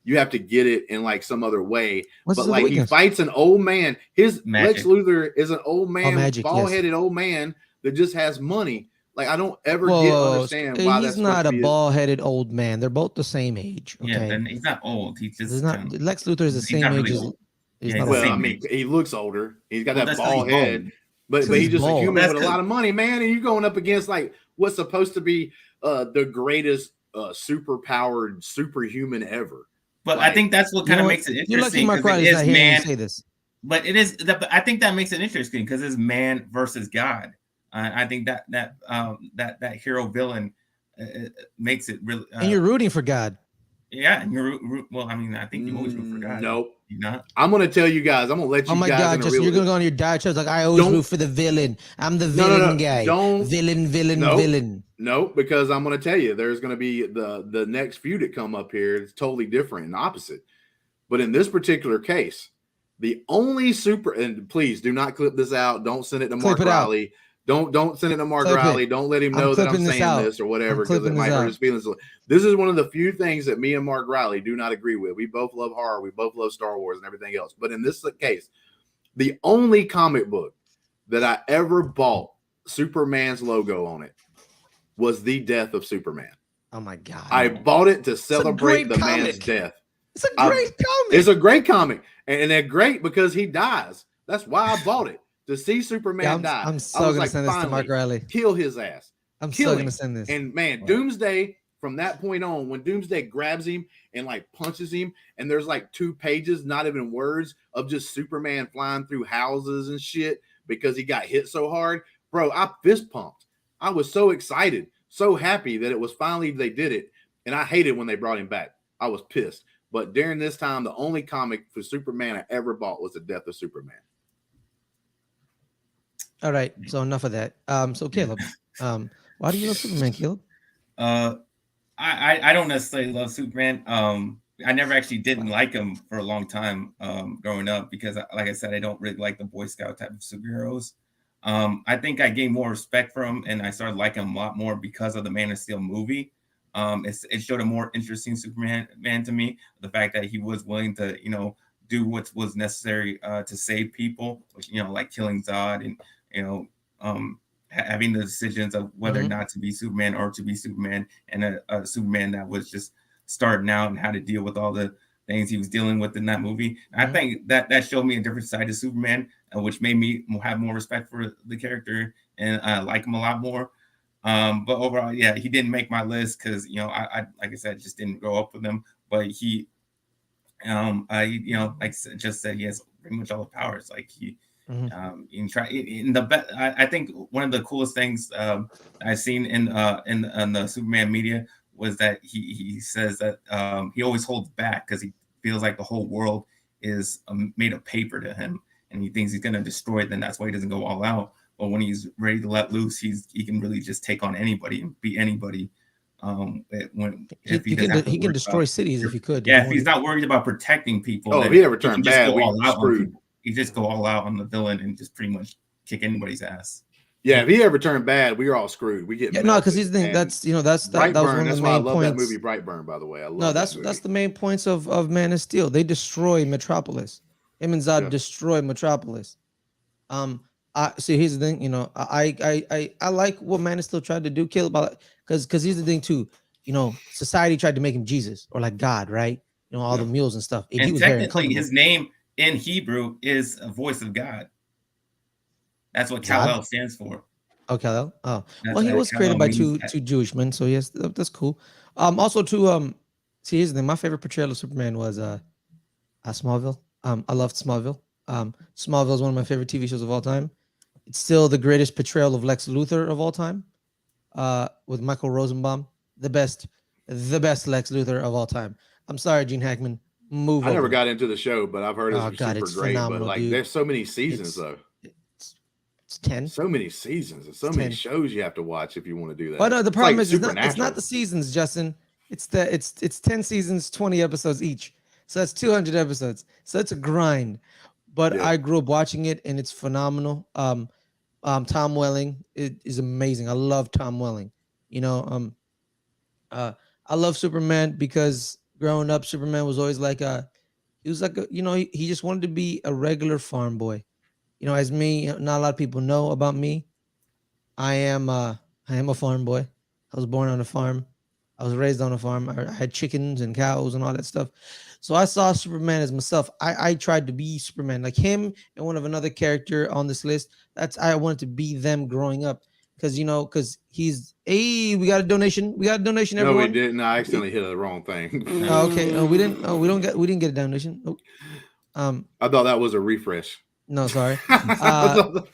You have to get it in like some other way. What's but like weakness? He fights an old man. His magic. Lex Luthor is an old man, magic, bald-headed old man that just has money. Like I don't ever understand why he's not a bald-headed old man. They're both the same age. Okay? Yeah, then he's not old. He's just not. Lex Luthor is the same age as. Well, I mean, he looks older. He's got that bald head, but he's just a human with a lot of money, man. And you're going up against like what's supposed to be the greatest superpowered superhuman ever. But like, I think that's what kind of makes it interesting. You're lucky Mark Riley's not hearing you say this. But it is. I think that makes it interesting because it's man versus God. I think that hero villain makes it really. And you're rooting for God. Yeah, and well, I mean, I think you always root for God. Nope. You not? I'm gonna tell you guys. I'm gonna let you. Oh my guys God, Justin, you're gonna go on your diatribe like I always root for the villain. I'm the villain guy. Villain. No, because I'm gonna tell you, there's gonna be the next feud that come up here. It's totally different and opposite. But in this particular case, the only and please do not clip this out. Don't send it to Mark Riley. Don't send it to Mark Riley. Don't let him know that I'm saying this or whatever because it might hurt his feelings. This is one of the few things that me and Mark Riley do not agree with. We both love horror. We both love Star Wars and everything else. But in this case, the only comic book that I ever bought Superman's logo on it was The Death of Superman. Oh my God. I bought it to celebrate the man's death. It's a great comic. It's a great comic. And they're great because he dies. That's why I bought it. To see Superman die. I'm so gonna send this to Mark Riley. Kill his ass. I'm so gonna send this. And man, Doomsday, from that point on, when Doomsday grabs him and like punches him, and there's like 2 pages, not even words, of just Superman flying through houses and shit because he got hit so hard. Bro, I fist pumped. I was so excited, so happy that it was finally they did it. And I hated when they brought him back. I was pissed. But during this time, the only comic for Superman I ever bought was The Death of Superman. All right, so enough of that. So Caleb, why do you love Superman, Caleb? I don't necessarily love Superman. I never actually didn't like him for a long time growing up because, like I said, I don't really like the Boy Scout type of superheroes. I think I gained more respect for him, and I started liking him a lot more because of the Man of Steel movie. It showed a more interesting Superman to me. The fact that he was willing to, do what was necessary to save people, which, like killing Zod and having the decisions of whether or not to be Superman or to be Superman, and a Superman that was just starting out and how to deal with all the things he was dealing with in that movie. I think that showed me a different side of Superman, which made me have more respect for the character and like him a lot more. But overall, yeah, he didn't make my list because I like I said, just didn't grow up with him. But he, like just said, he has pretty much all the powers. Like he. I think one of the coolest things I've seen in the Superman media was that he says that he always holds back because he feels like the whole world is made of paper to him, and he thinks he's going to destroy it. Then that's why he doesn't go all out. But when he's ready to let loose, he can really just take on anybody and beat anybody. He can destroy cities if he could. Yeah, if he's not worried about protecting people. Oh, if he ever turned bad, we screwed. You just go all out on the villain and just pretty much kick anybody's ass. Yeah, if he ever turned bad, we were all screwed. We get because he's the that's that was one of the main points. I love that movie Brightburn, by the way. I love that's the main points of Man of Steel. They destroy Metropolis. Him and Zod destroy Metropolis. So here's the thing, I like what Man of Steel tried to do, Caleb, because here's the thing too, society tried to make him Jesus or like God, right? All the mules and stuff. And he was technically his name in Hebrew is a voice of God. That's what Kal-El stands for. Oh, Kal-El. Oh, well, he was created by two Jewish men, so yes, that's cool. Also, too, see, here's the thing. My favorite portrayal of Superman was Smallville. I loved Smallville. Smallville is one of my favorite TV shows of all time. It's still the greatest portrayal of Lex Luthor of all time. With Michael Rosenbaum, the best Lex Luthor of all time. I'm sorry, Gene Hackman. Move I over. never got into the show, but I've heard Oh, it's God, super it's great. But phenomenal, like, dude. there's so many seasons It's though. It's 10. So many seasons and so many shows you have to watch if you want to do that. But no, the problem like is it's not the seasons, Justin. It's 10 seasons, 20 episodes each. So that's 200 episodes. So it's a grind. But Yeah. I grew up watching it, and it's phenomenal. Tom Welling is amazing. I love Tom Welling. You know, I love Superman because growing up, Superman was always like he was like he just wanted to be a regular farm boy. You know, as me, not a lot of people know about me. I am a farm boy. I was born on a farm. I was raised on a farm. I had chickens and cows and all that stuff. So I saw Superman as myself. I tried to be Superman, like him and one of another character on this list. I wanted to be them growing up because he's we got a donation. We got a donation. No, Everyone. we didn't. I accidentally hit the wrong thing. Okay. We didn't. Oh, we didn't get a donation. Nope. I thought that was a refresh. No, sorry. So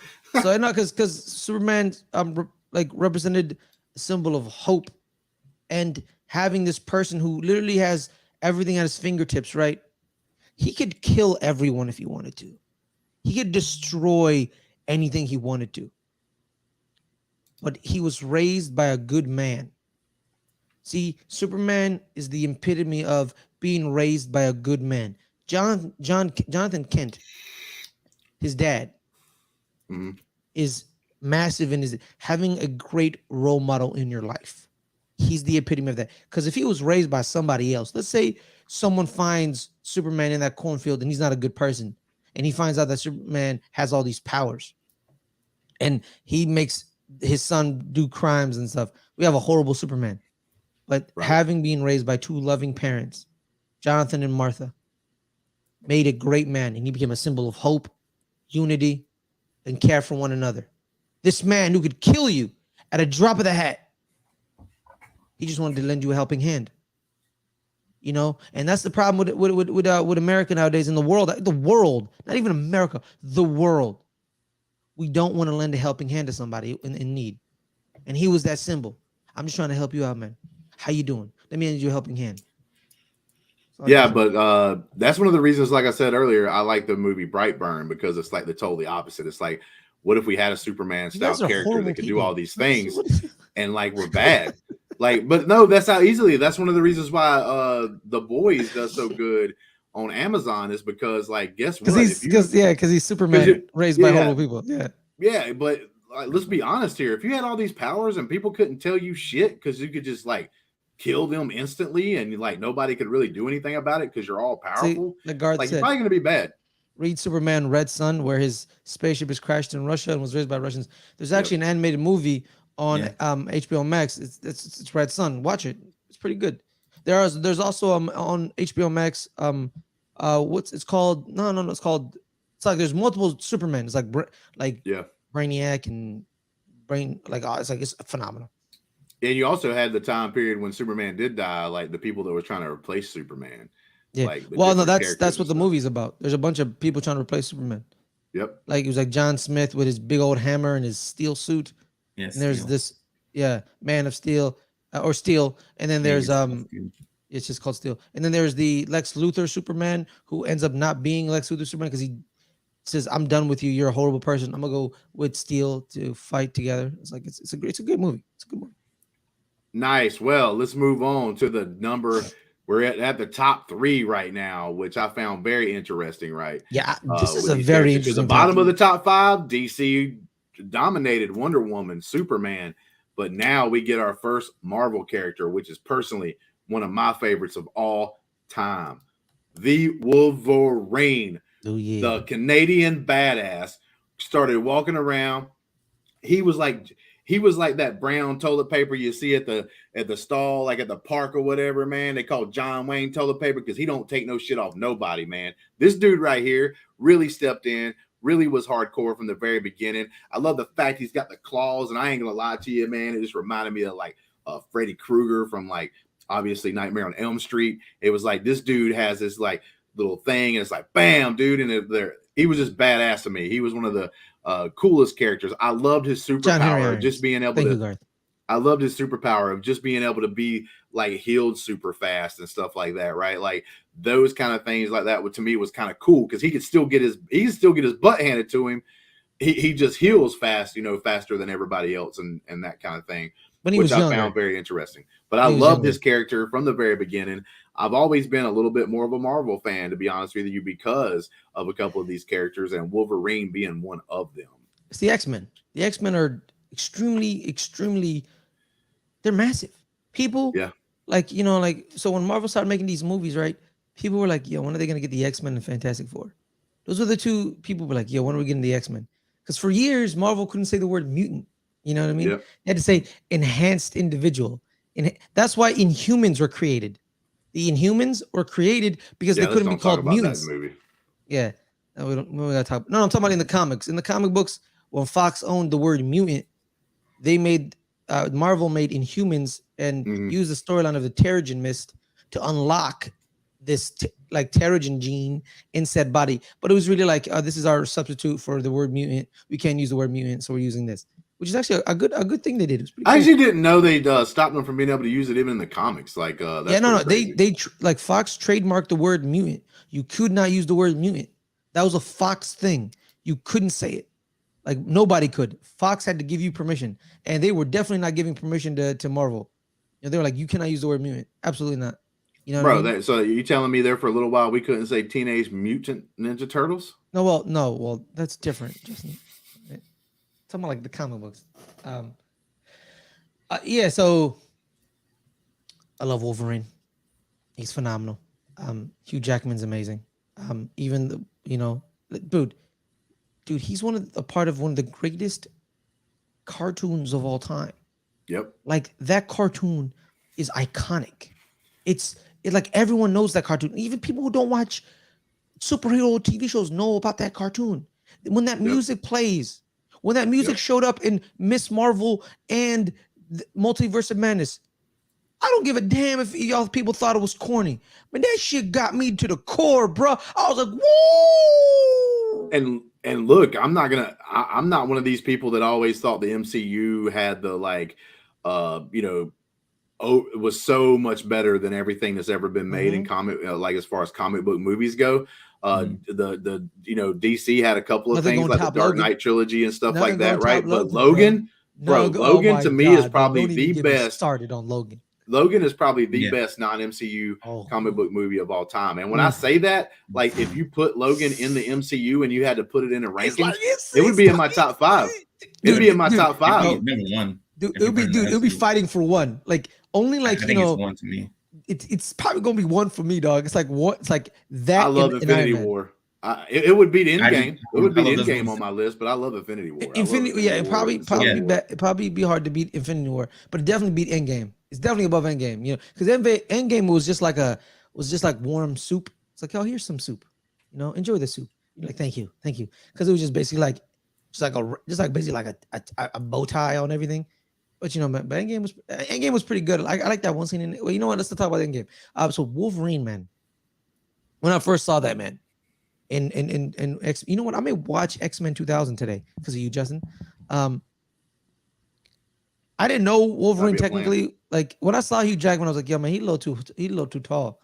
I know because Superman represented a symbol of hope, and having this person who literally has everything at his fingertips, right? He could kill everyone if he wanted to. He could destroy anything he wanted to. But he was raised by a good man. See, Superman is the epitome of being raised by a good man. Jonathan Kent, his dad, is massive in his having a great role model in your life. He's the epitome of that. Because if he was raised by somebody else, let's say someone finds Superman in that cornfield and he's not a good person, and he finds out that Superman has all these powers, and he makes his son do crimes and stuff, we have a horrible Superman. But having been raised by two loving parents, Jonathan and Martha, made a great man, and he became a symbol of hope, unity, and care for one another. This man who could kill you at a drop of the hat, he just wanted to lend you a helping hand. You know, and that's the problem with America nowadays, in the world, not even America, the world. We don't want to lend a helping hand to somebody in need. And he was that symbol. I'm just trying to help you out, man. How you doing? Let me lend you a helping hand. Yeah, but that's one of the reasons, like I said earlier, I like the movie Brightburn, because it's like the totally opposite. It's like, what if we had a Superman style character that could do all these things and like we're bad? Like, but no, that's how easily. That's one of the reasons why The Boys does so good on Amazon, is because, like, guess what? Because he's Superman raised by horrible people. Yeah, but let's be honest here. If you had all these powers and people couldn't tell you shit because you could just like kill them instantly, and like nobody could really do anything about it because you're all powerful, the guard like, said, you're probably gonna be bad. Read Superman Red Sun, where his spaceship is crashed in Russia and was raised by Russians. There's actually an animated movie on HBO Max. It's Red Sun. Watch it. It's pretty good. There's also on HBO Max what's it's called? No, it's called. It's like there's multiple Supermen. It's like Brainiac and it's phenomenal. And you also had the time period when Superman did die, like the people that were trying to replace Superman. Yeah. Like, well, no, that's what the movie's about. There's a bunch of people trying to replace Superman. Yep. Like it was like John Smith with his big old hammer and his steel suit. Yes. And there's this, Man of Steel or Steel, and then there's it's just called Steel. And then there's the Lex Luthor Superman, who ends up not being Lex Luthor Superman because he says, "I'm done with you. You're a horrible person. I'm gonna go with Steel to fight together." It's like it's a good movie. It's a good movie. Nice. Well, let's move on to the number. We're at the top 3 right now, which I found very interesting. Right? Yeah, this is a very interesting. The bottom of the top 5, DC dominated Wonder Woman, Superman, but now we get our first Marvel character, which is personally one of my favorites of all time, the Wolverine. Oh, yeah. The Canadian badass started walking around. He was like that brown toilet paper you see at the stall, like at the park or whatever, man. They call John Wayne toilet paper because he don't take no shit off nobody, man. This dude right here really stepped in, really was hardcore from the very beginning. I love the fact he's got the claws, and I ain't gonna lie to you, man. It just reminded me of like Freddy Krueger from like obviously Nightmare on Elm Street. It was like this dude has this like little thing, and it's like bam, dude, and he was just badass to me. He was one of the coolest characters. I loved his John Henry superpower, Irons. just being able Thank to. you, Garth. I loved his superpower of just being able to be like healed super fast and stuff like that, right? Like those kind of things like that, to me was kind of cool because he could still get his butt handed to him. He just heals fast, faster than everybody else and that kind of thing, which I found very interesting. But I loved his character from the very beginning. I've always been a little bit more of a Marvel fan, to be honest with you, because of a couple of these characters and Wolverine being one of them. It's the X-Men. The X-Men are extremely, they're massive. People, so when Marvel started making these movies, right? People were like, yo, when are they going to get the X-Men and Fantastic Four? Those were the two people were like, yo, when are we getting the X-Men? Because for years, Marvel couldn't say the word mutant. You know what I mean? Yeah. They had to say enhanced individual. And that's why Inhumans were created. The Inhumans were created because they couldn't be called mutants. Yeah. No, we gotta talk. No, I'm talking about in the comics. In the comic books, when Fox owned the word mutant, they made Marvel made Inhumans and used the storyline of the Terrigen Mist to unlock this Terrigen gene in said body. But it was really like, this is our substitute for the word mutant. We can't use the word mutant, so we're using this, which is actually a good thing they did. It was pretty I cool. actually didn't know they'd stopped them from being able to use it even in the comics. Like, they like Fox trademarked the word mutant. You could not use the word mutant. That was a Fox thing. You couldn't say it. Like nobody could. Fox had to give you permission, and they were definitely not giving permission to Marvel. They were like, you cannot use the word mutant. Absolutely not. You know, bro. what I mean? So you telling me there for a little while we couldn't say Teenage Mutant Ninja Turtles? No, well, that's different. Justin. Talking about like the comic books. Yeah. So I love Wolverine. He's phenomenal. Hugh Jackman's amazing. Even dude, he's a part of one of the greatest cartoons of all time. Yep. Like that cartoon is iconic. It's like everyone knows that cartoon. Even people who don't watch superhero TV shows know about that cartoon. When that music plays, when that music showed up in Miss Marvel and Multiverse of Madness, I don't give a damn if y'all people thought it was corny, but that shit got me to the core, bro. I was like, woo! And look, I'm not one of these people that always thought the MCU had the it was so much better than everything that's ever been made in comic, as far as comic book movies go. The DC had a couple of things like the Dark Knight trilogy and stuff like that, right? But Logan, Logan to me is probably the best. Started on Logan. Logan is probably the best non-MCU comic book movie of all time. And when I say that, like if you put Logan in the MCU and you had to put it in a ranking, it would be in my top 5. It'd be in my top 5. It'll be fighting for one. Like only like I think it's one to me. It's probably gonna be one for me, dog. It's like what? It's like that. I love Infinity War. It would beat Endgame. It would beat Endgame on my list, but I love Infinity War. It'd probably be hard to beat Infinity War, but it definitely beat Endgame. It's definitely above Endgame, because Endgame was just like warm soup. It's like, oh, here's some soup, enjoy the soup. You're like, thank you, because it was just basically like, basically like a bow tie on everything. But but Endgame was pretty good. I like that one scene in it. Well, you know what? Let's talk about Endgame. So Wolverine, man. When I first saw that, man, in X, you know what? I may watch X-Men 2000 today because of you, Justin. I didn't know Wolverine technically. Like when I saw Hugh Jackman, I was like, yo, man, he a little too tall.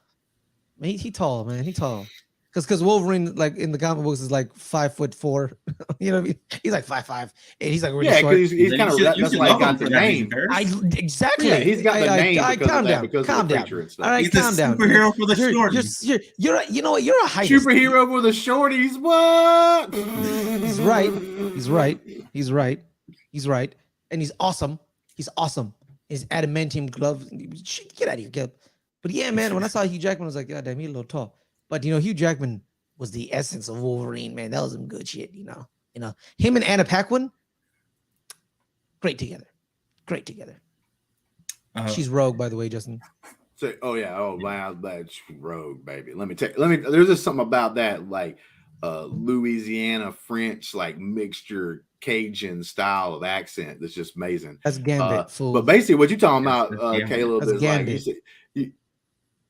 Man, he tall, man. He tall. Because Wolverine, like in the comic books, is like 5'4". You know what I mean? He's like 5'5", and he's like really short. Yeah, he's kind of that's why he got the name. Exactly. Yeah, he's got the name calm down. Calm down. All right, calm down. Superhero for the shorties. You know what? You're a heightist. Superhero for the shorties. What? He's right. And he's awesome. His adamantium glove. Get out of here, Gil. But yeah, man, when I saw Hugh Jackman, I was like, God damn, he's a little tall. But Hugh Jackman was the essence of Wolverine, man. That was some good shit, Him and Anna Paquin, great together. She's Rogue, by the way, Justin. So, wow, that's Rogue, baby. There's just something about that, like Louisiana French, like mixture Cajun style of accent that's just amazing. That's Gambit, fool. But basically, what you're talking about, Caleb, that's is Gambit.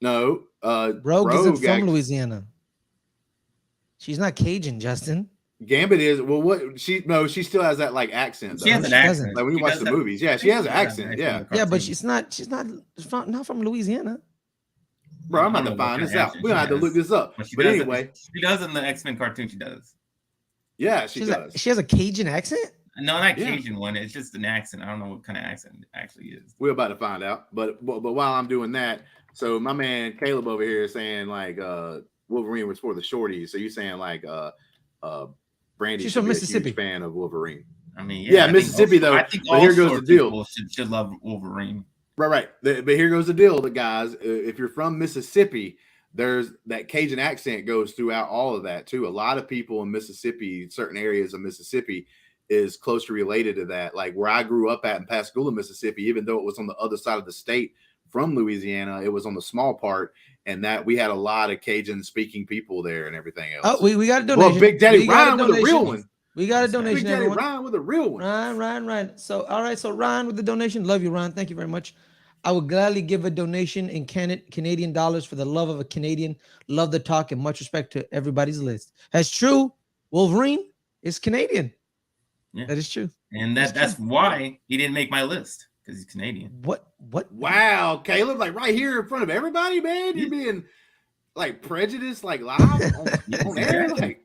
like Rogue isn't from Louisiana. She's not Cajun, Justin. Gambit is what she still has that like accent. She has an she accent. doesn't. Like when you She watch does the have- movies, yeah, she has an accent. Yeah, Yeah, but she's not from Louisiana. bro, I'm I going don't to know what find kind this of out. accent We she don't have to has. look this up. She But does anyway, she does in the X-Men cartoon. She does. yeah, she does. She has a Cajun accent. No, not Yeah. Cajun one. It's just an accent. I don't know what kind of accent it actually is. We're about to find out. But while I'm doing that, so my man Caleb over here is saying like Wolverine was for the shorties. So you're saying like Brandy She's should from be Mississippi. a huge fan of Wolverine. I mean, Yeah, I think Mississippi, though, I think but all here goes short the deal. people should love Wolverine. Right. But here goes the deal, guys. If you're from Mississippi, there's that Cajun accent goes throughout all of that too. A lot of people in Mississippi, certain areas of Mississippi, is closely related to that. Like where I grew up at in Pascagoula, Mississippi, even though it was on the other side of the state from Louisiana, it was on the small part, and that we had a lot of Cajun speaking people there and everything else. Oh, we got a donation. Well, Big Daddy We got Ryan with a real one. We got a Big donation, Daddy everyone. Ryan with a real one. Ryan. So, all right. So, Ryan with the donation. Love you, Ryan. Thank you very much. I would gladly give a donation in Canadian dollars for the love of a Canadian. Love the talk and much respect to everybody's list. That's true. Wolverine is Canadian. Yeah. That is true. And that's why he didn't make my list, because he's Canadian. What? Wow, Caleb, like right here in front of everybody, man. You're being like prejudiced, like live on air. Like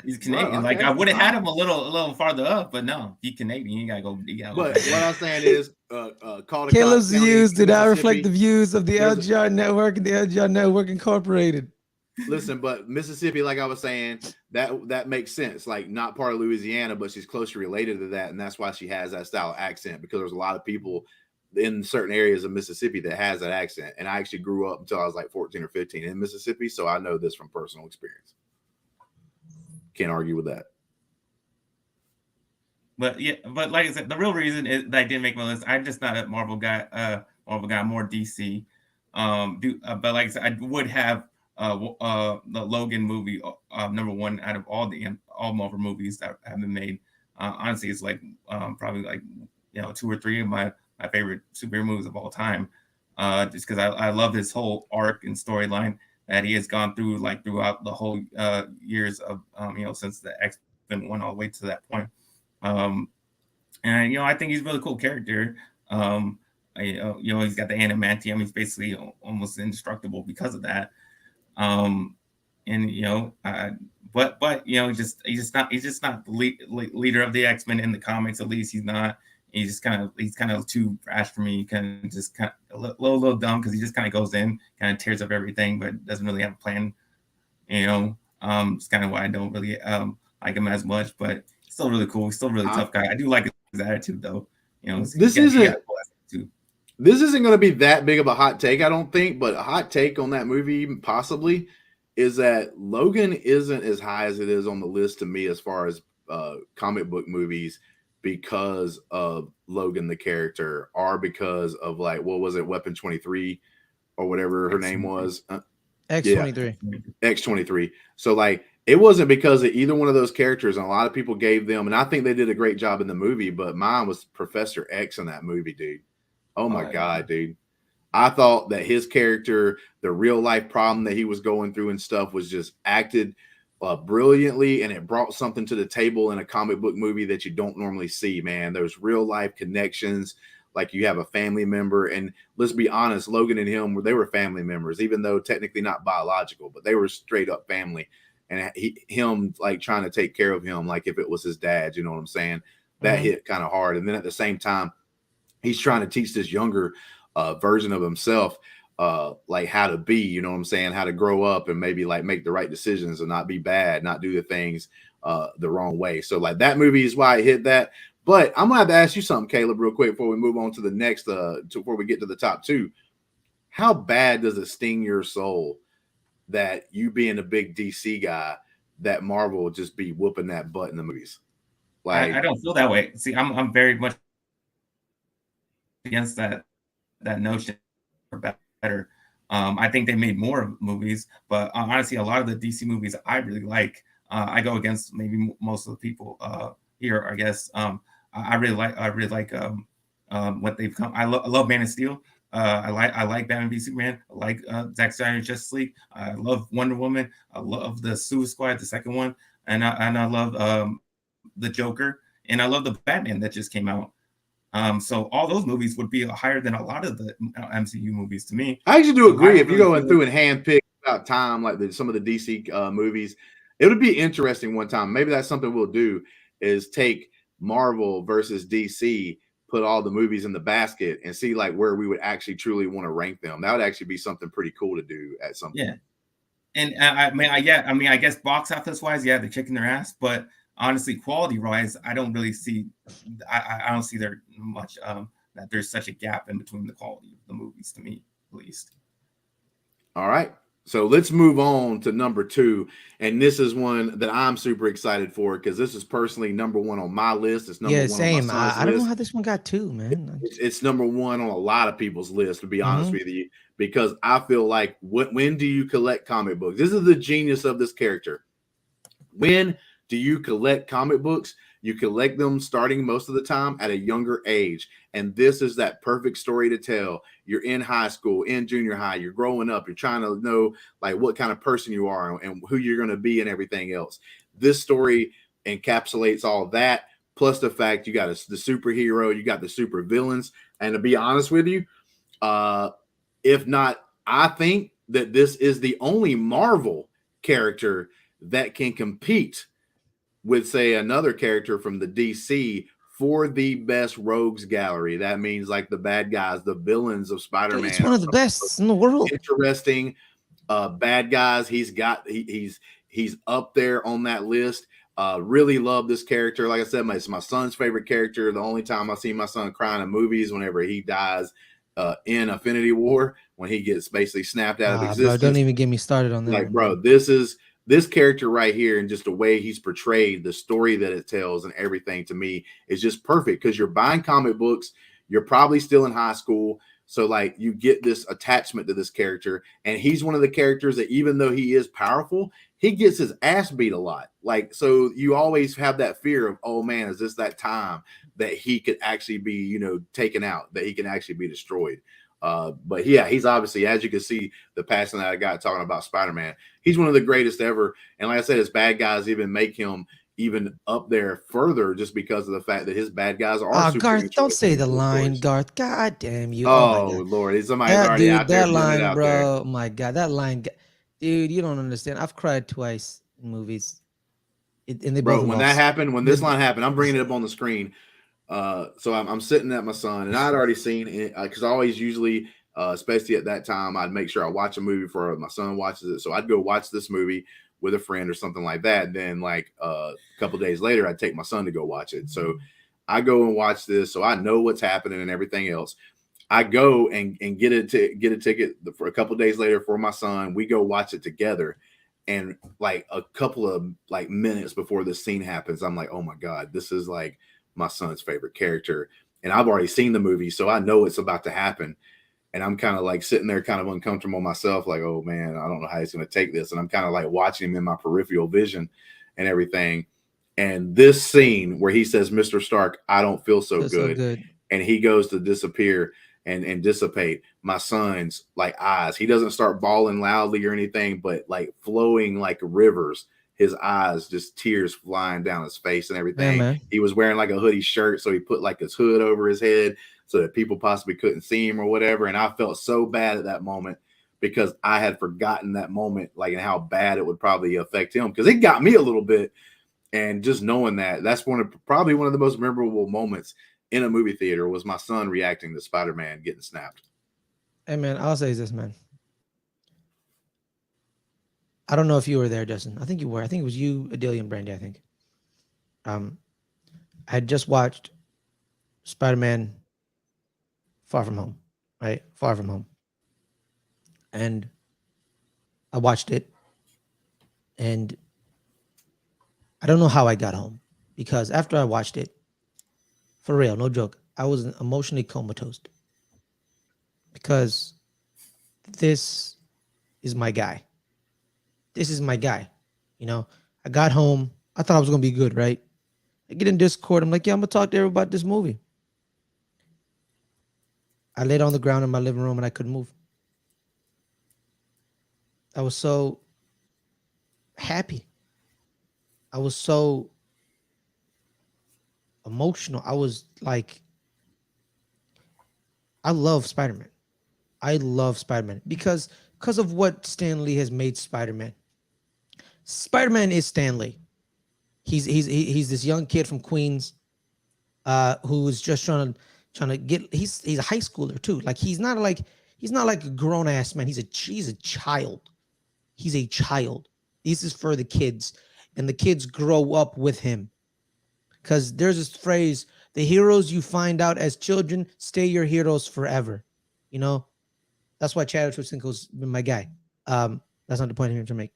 He's Canadian. Bro, Like okay. I would have had him a little farther up, but no, he's Canadian. You gotta go. But what I'm saying is, call the Caleb's cops, views do not Mississippi. reflect the views of the There's a- LGR Network and the LGR Network Incorporated. Listen, but Mississippi, like I was saying, that makes sense. Like not part of Louisiana, but she's closely related to that, and that's why she has that style of accent, because there's a lot of people in certain areas of Mississippi that has that accent. And I actually grew up until I was like 14 or 15 in Mississippi, so I know this from personal experience. Can't argue with that. But yeah, but like I said, the real reason is that I didn't make my list. I'm just not a Marvel guy. More DC. But like I said, I would have the Logan movie number one out of all Marvel movies that have been made. Honestly, it's like probably like 2 or 3 of my favorite superhero movies of all time. Just because I love his whole arc and storyline that he has gone through like throughout the whole years of since the X-Men 1 all the way to that point. And I think he's a really cool character. He's got the adamantium. He's basically almost indestructible because of that. But he's just not the leader of the X-Men in the comics. At least he's not. He's kind of too rash for me. Kind of just kind of a little dumb, because he just kind of goes in, kind of tears up everything, but doesn't really have a plan. It's kind of why I don't really like him as much. But he's still really cool. He's still a really tough guy. I do like his attitude, though. This isn't going to be that big of a hot take, I don't think. But a hot take on that movie, possibly, is that Logan isn't as high as it is on the list to me as far as comic book movies, because of Logan the character, or because of like, what was it, Weapon 23 or whatever her name was, X-23. X-23. So like, it wasn't because of either one of those characters, and a lot of people gave them, and I think they did a great job in the movie, but mine was Professor X in that movie, dude. Oh my God, dude. I thought that his character, the real life problem that he was going through and stuff, was just acted brilliantly, and it brought something to the table in a comic book movie that you don't normally see, man. There's real life connections, like you have a family member, and let's be honest, Logan and him, they were family members, even though technically not biological, but they were straight up family. And him like trying to take care of him like if it was his dad, you know what I'm saying? That hit kind of hard. And then at the same time, he's trying to teach this younger version of himself like how to be, you know what I'm saying, how to grow up and maybe like make the right decisions and not be bad, not do the things the wrong way. So like that movie is why I hit that. But I'm gonna have to ask you something, Caleb, real quick before we move on to the next before we get to the top 2. How bad does it sting your soul that you being a big DC guy, that Marvel will just be whooping that butt in the movies? Like I don't feel that way. See, I'm very much against that notion for better. I think they made more movies, but honestly, a lot of the DC movies I really like. I go against maybe most of the people here, I guess. I really like what they've come. I love Man of Steel. I like Batman v Superman. I like Zack Snyder's Justice League. I love Wonder Woman. I love the Suicide Squad, the second one, and I love the Joker, and I love the Batman that just came out. So all those movies would be higher than a lot of the MCU movies to me. I actually do So agree. I If you're really going feel through and handpick about time, like some of the DC movies, it would be interesting one time. Maybe that's something we'll do, is take Marvel versus DC, put all the movies in the basket, and see like where we would actually truly want to rank them. That would actually be something pretty cool to do at some point. yeah. And I guess box office wise, yeah, they're kicking their ass. But honestly, quality wise, I don't really see. I don't see there much that there's such a gap in between the quality of the movies, to me at least. All right. So let's move on to number 2. And this is one that I'm super excited for because this is personally number 1 on my list. It's number 1 same. on my son's I don't know list. how this one got 2, man. It's number 1 on a lot of people's list, to be honest with you, because I feel like when do you collect comic books? This is the genius of this character. When do you collect comic books? You collect them starting most of the time at a younger age. And this is that perfect story to tell. You're in high school, in junior high, you're growing up, you're trying to know like what kind of person you are and who you're going to be and everything else. This story encapsulates all of that, plus the fact you got the superhero, you got the super villains. And to be honest with you, if not, I think that this is the only Marvel character that can compete with, say, another character from the DC for the best rogues gallery. That means like the bad guys, the villains of Spider-Man. It's one of the best in the world. Interesting bad guys. He's up there on that list. Really love this character. Like I said, it's my son's favorite character. The only time I see my son crying in movies whenever he dies in Infinity War, when he gets basically snapped out of existence. Bro, don't even get me started on that. Like, bro, this character right here and just the way he's portrayed, the story that it tells and everything, to me is just perfect because you're buying comic books. You're probably still in high school. So like you get this attachment to this character, and he's one of the characters that even though he is powerful, he gets his ass beat a lot. Like, so you always have that fear of, oh man, is this that time that he could actually be, taken out, that he can actually be destroyed. But yeah, he's obviously, as you can see, the passion that I got talking about Spider-Man, he's one of the greatest ever. And like I said, his bad guys even make him even up there further just because of the fact that his bad guys are. Garth, don't say the line, Garth. God damn you. Oh Lord, somebody's already out there. That line, bro. Oh my God, that line, dude. You don't understand. I've cried twice in movies. Bro, when that happened, when this line happened, I'm bringing it up on the screen. So I'm sitting at my son, and I'd already seen it because I always usually, especially at that time, I'd make sure I watch a movie before my son watches it. So I'd go watch this movie with a friend or something like that. And then like a couple of days later, I'd take my son to go watch it. So I go and watch this, so I know what's happening and everything else. I go and get a ticket for a couple of days later for my son. We go watch it together. And like a couple of like minutes before this scene happens, I'm like, oh my God, this is like my son's favorite character. And I've already seen the movie, so I know it's about to happen. And I'm kind of like sitting there kind of uncomfortable myself, like, oh man, I don't know how he's going to take this. And I'm kind of like watching him in my peripheral vision and everything. And this scene where he says, Mr. Stark, I don't feel so good. And he goes to disappear and dissipate, my son's like eyes. He doesn't start bawling loudly or anything, but like flowing like rivers. His eyes, just tears flying down his face and everything. Yeah, he was wearing like a hoodie shirt, so he put like his hood over his head so that people possibly couldn't see him or whatever. And I felt so bad at that moment because I had forgotten that moment, like, and how bad it would probably affect him, because it got me a little bit. And just knowing that's probably one of the most memorable moments in a movie theater was my son reacting to Spider-Man getting snapped. Hey man, I'll say this, man. I don't know if you were there, Justin. I think you were. I think it was you, Adelia, and Brandy, I think. I had just watched Spider-Man Far From Home, right? Far From Home. And I watched it. And I don't know how I got home, because after I watched it, for real, no joke, I was emotionally comatose, because this is my guy. This is my guy. I got home. I thought I was going to be good, right? I get in Discord. I'm like, yeah, I'm going to talk to everybody about this movie. I laid on the ground in my living room and I couldn't move. I was so happy. I was so emotional. I was like, I love Spider-Man. I love Spider-Man because of what Stan Lee has made Spider-Man. Spider-Man is Stan Lee. He's this young kid from Queens who's just trying to get, he's a high schooler too. Like he's not like a grown ass man. He's a child. He's a child. This is for the kids, and the kids grow up with him. Because there's this phrase, the heroes you find out as children stay your heroes forever. You know, that's why Chadwick Boseman's been my guy. That's not the point I'm here to make.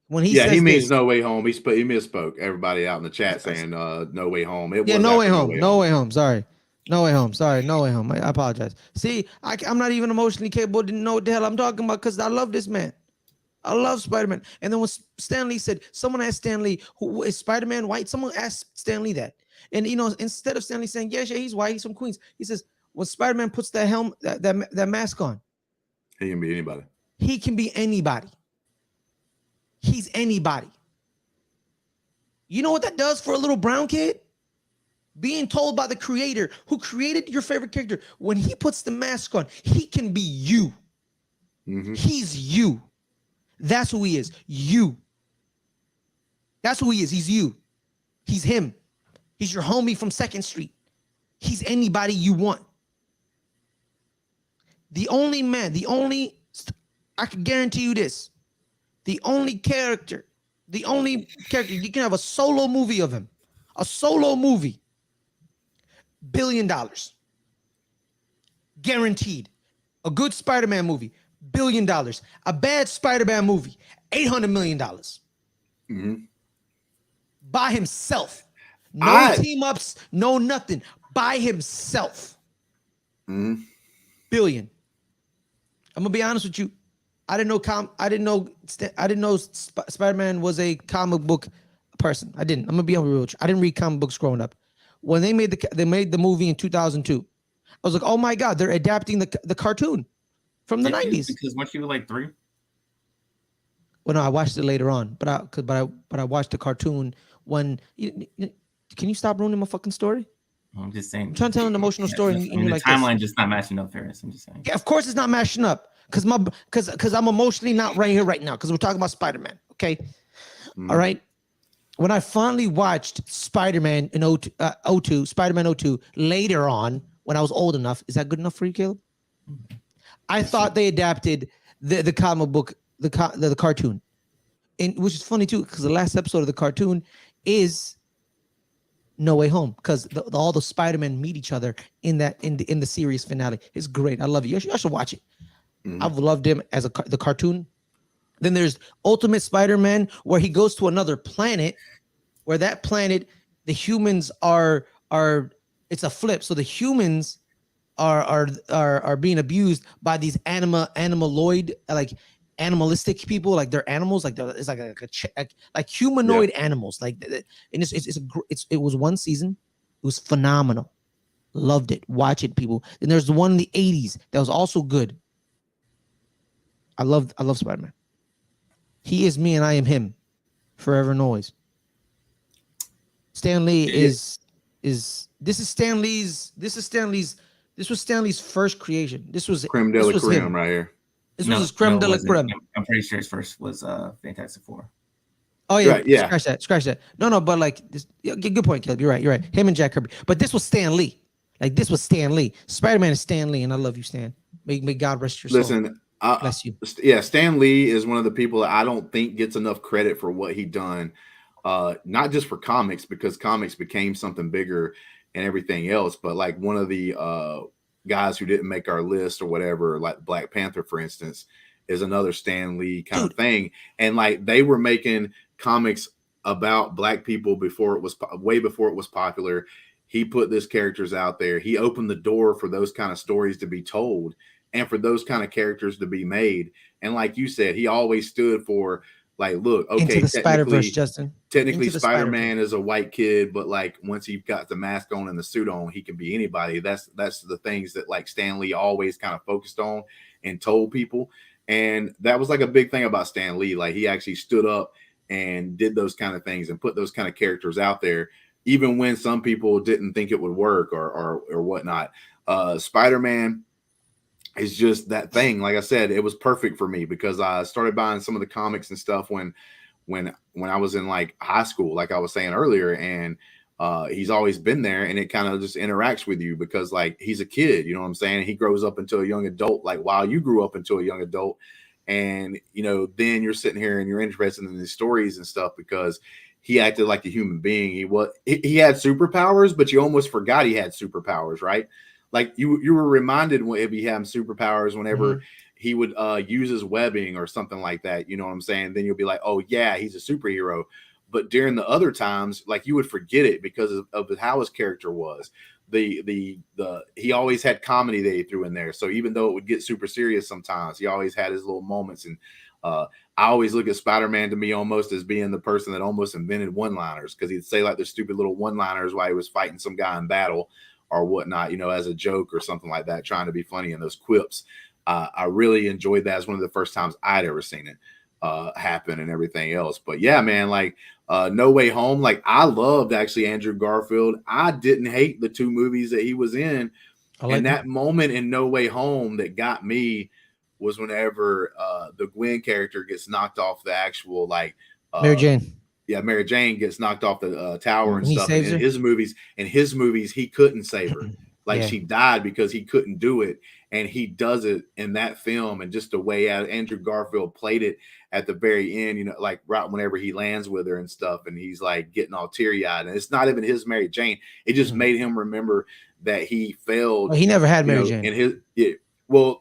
When he says he means this, No Way Home. He misspoke. Everybody out in the chat saying No Way Home. No Way Home. No Way Home. Sorry. No Way Home. Sorry. No Way Home. I apologize. See, I'm not even emotionally capable to know what the hell I'm talking about because I love this man. I love Spider-Man. And then when Stan Lee said, someone asked Stan Lee, who is Spider-Man white? Someone asked Stan Lee that. And, you know, instead of Stan Lee saying, yeah, he's white, he's from Queens, he says, when Spider-Man puts that helmet, that mask on, he can be anybody. He can be anybody. He's anybody. You know what that does for a little brown kid? Being told by the creator who created your favorite character, when he puts the mask on, he can be you. Mm-hmm. He's you. That's who he is. You. That's who he is. He's you. He's him. He's your homie from 2nd Street. He's anybody you want. The only man, I can guarantee you this, the only character, you can have a solo movie of him, $1 billion. Guaranteed. A good Spider-Man movie, $1 billion. A bad Spider-Man movie, $800 million. Mm-hmm. By himself. No team ups, no nothing. By himself. Mm-hmm. Billion. I'm gonna be honest with you. I didn't know Spider-Man was a comic book person. I didn't. I'm gonna be real with you. I didn't read comic books growing up. When they made the movie in 2002, I was like, oh my god, they're adapting the cartoon from the 90s. Because weren't you like 3? Well, no, I watched it later on, but I watched the cartoon when. Can you stop ruining my fucking story? I'm just saying. I'm trying to tell an emotional story. And the like timeline just not matching up, Ferris. I'm just saying. Yeah, of course it's not matching up because I'm emotionally not right here right now because we're talking about Spider-Man. Okay, all right. When I finally watched Spider-Man in 02, Spider-Man 02 later on when I was old enough, is that good enough for you, Caleb? I thought they adapted the comic book, the cartoon, and which is funny too because the last episode of the cartoon is No Way Home because all the Spider-Men meet each other in the series finale. It's great. I love it. You should watch it. Mm-hmm. I've loved him as the cartoon. Then there's Ultimate Spider-Man where he goes to another planet where that planet, the humans are it's a flip. So the humans are being abused by these animalistic people, like they're animals, like it's like humanoid animals, like, and it was one season, it was phenomenal, loved it, watch it, people. And there's the one in the 80s that was also good. I love Spider-Man. He is me and I am him, forever and always. Stan Lee this was Stan Lee's first creation. This was creme de la creme right here. This was his creme de la creme. I'm pretty sure his first was Fantastic Four. Oh yeah, right, yeah. Scratch that. No, but like this, good point, Caleb. You're right. Him and Jack Kirby. But this was Stan Lee. Like this was Stan Lee. Spider-Man is Stan Lee, and I love you, Stan. May God rest your soul. Listen, bless you. Yeah, Stan Lee is one of the people that I don't think gets enough credit for what he done. Not just for comics, because comics became something bigger and everything else, but like one of the guys who didn't make our list or whatever, like Black Panther, for instance, is another Stan Lee kind of thing. And like they were making comics about Black people way before it was popular. He put these characters out there. He opened the door for those kind of stories to be told and for those kind of characters to be made. And like you said, he always stood for Like, look, Into okay, the Spider-Verse, Justin. technically Into the Spider-Man is a white kid, but like once he's got the mask on and the suit on, he can be anybody. That's the things that like Stan Lee always kind of focused on and told people. And that was like a big thing about Stan Lee. Like he actually stood up and did those kind of things and put those kind of characters out there, even when some people didn't think it would work or whatnot. Spider-Man is just that thing. Like I said, it was perfect for me because I started buying some of the comics and stuff when I was in like high school, like I was saying earlier, and he's always been there, and it kind of just interacts with you because like he's a kid, you know what I'm saying? He grows up into a young adult, like while you grew up into a young adult, and you know, then you're sitting here and you're interested in these stories and stuff because he acted like a human being. He had superpowers, but you almost forgot he had superpowers, right? Like you were reminded if he had superpowers whenever he would use his webbing or something like that. You know what I'm saying? Then you'll be like, oh yeah, he's a superhero. But during the other times, like you would forget it because of how his character was. He always had comedy that he threw in there. So even though it would get super serious sometimes, he always had his little moments. And I always look at Spider-Man to me almost as being the person that almost invented one-liners, because he'd say like the stupid little one-liners while he was fighting some guy in battle or whatnot, you know, as a joke or something like that, trying to be funny in those quips. I really enjoyed that. It's one of the first times I'd ever seen it happen and everything else. But yeah, man, like No Way Home, like I loved actually Andrew Garfield. I didn't hate the two movies that he was in. And that moment in No Way Home that got me was whenever the Gwen character gets knocked off the actual like Mary Jane. Yeah, Mary Jane gets knocked off the tower and stuff. And in his movies, he couldn't save her. Like she died because he couldn't do it. And he does it in that film. And just the way Andrew Garfield played it at the very end, you know, like right whenever he lands with her and stuff, and he's like getting all teary-eyed. And it's not even his Mary Jane. It just made him remember that he failed. Well, he never had Mary Jane. In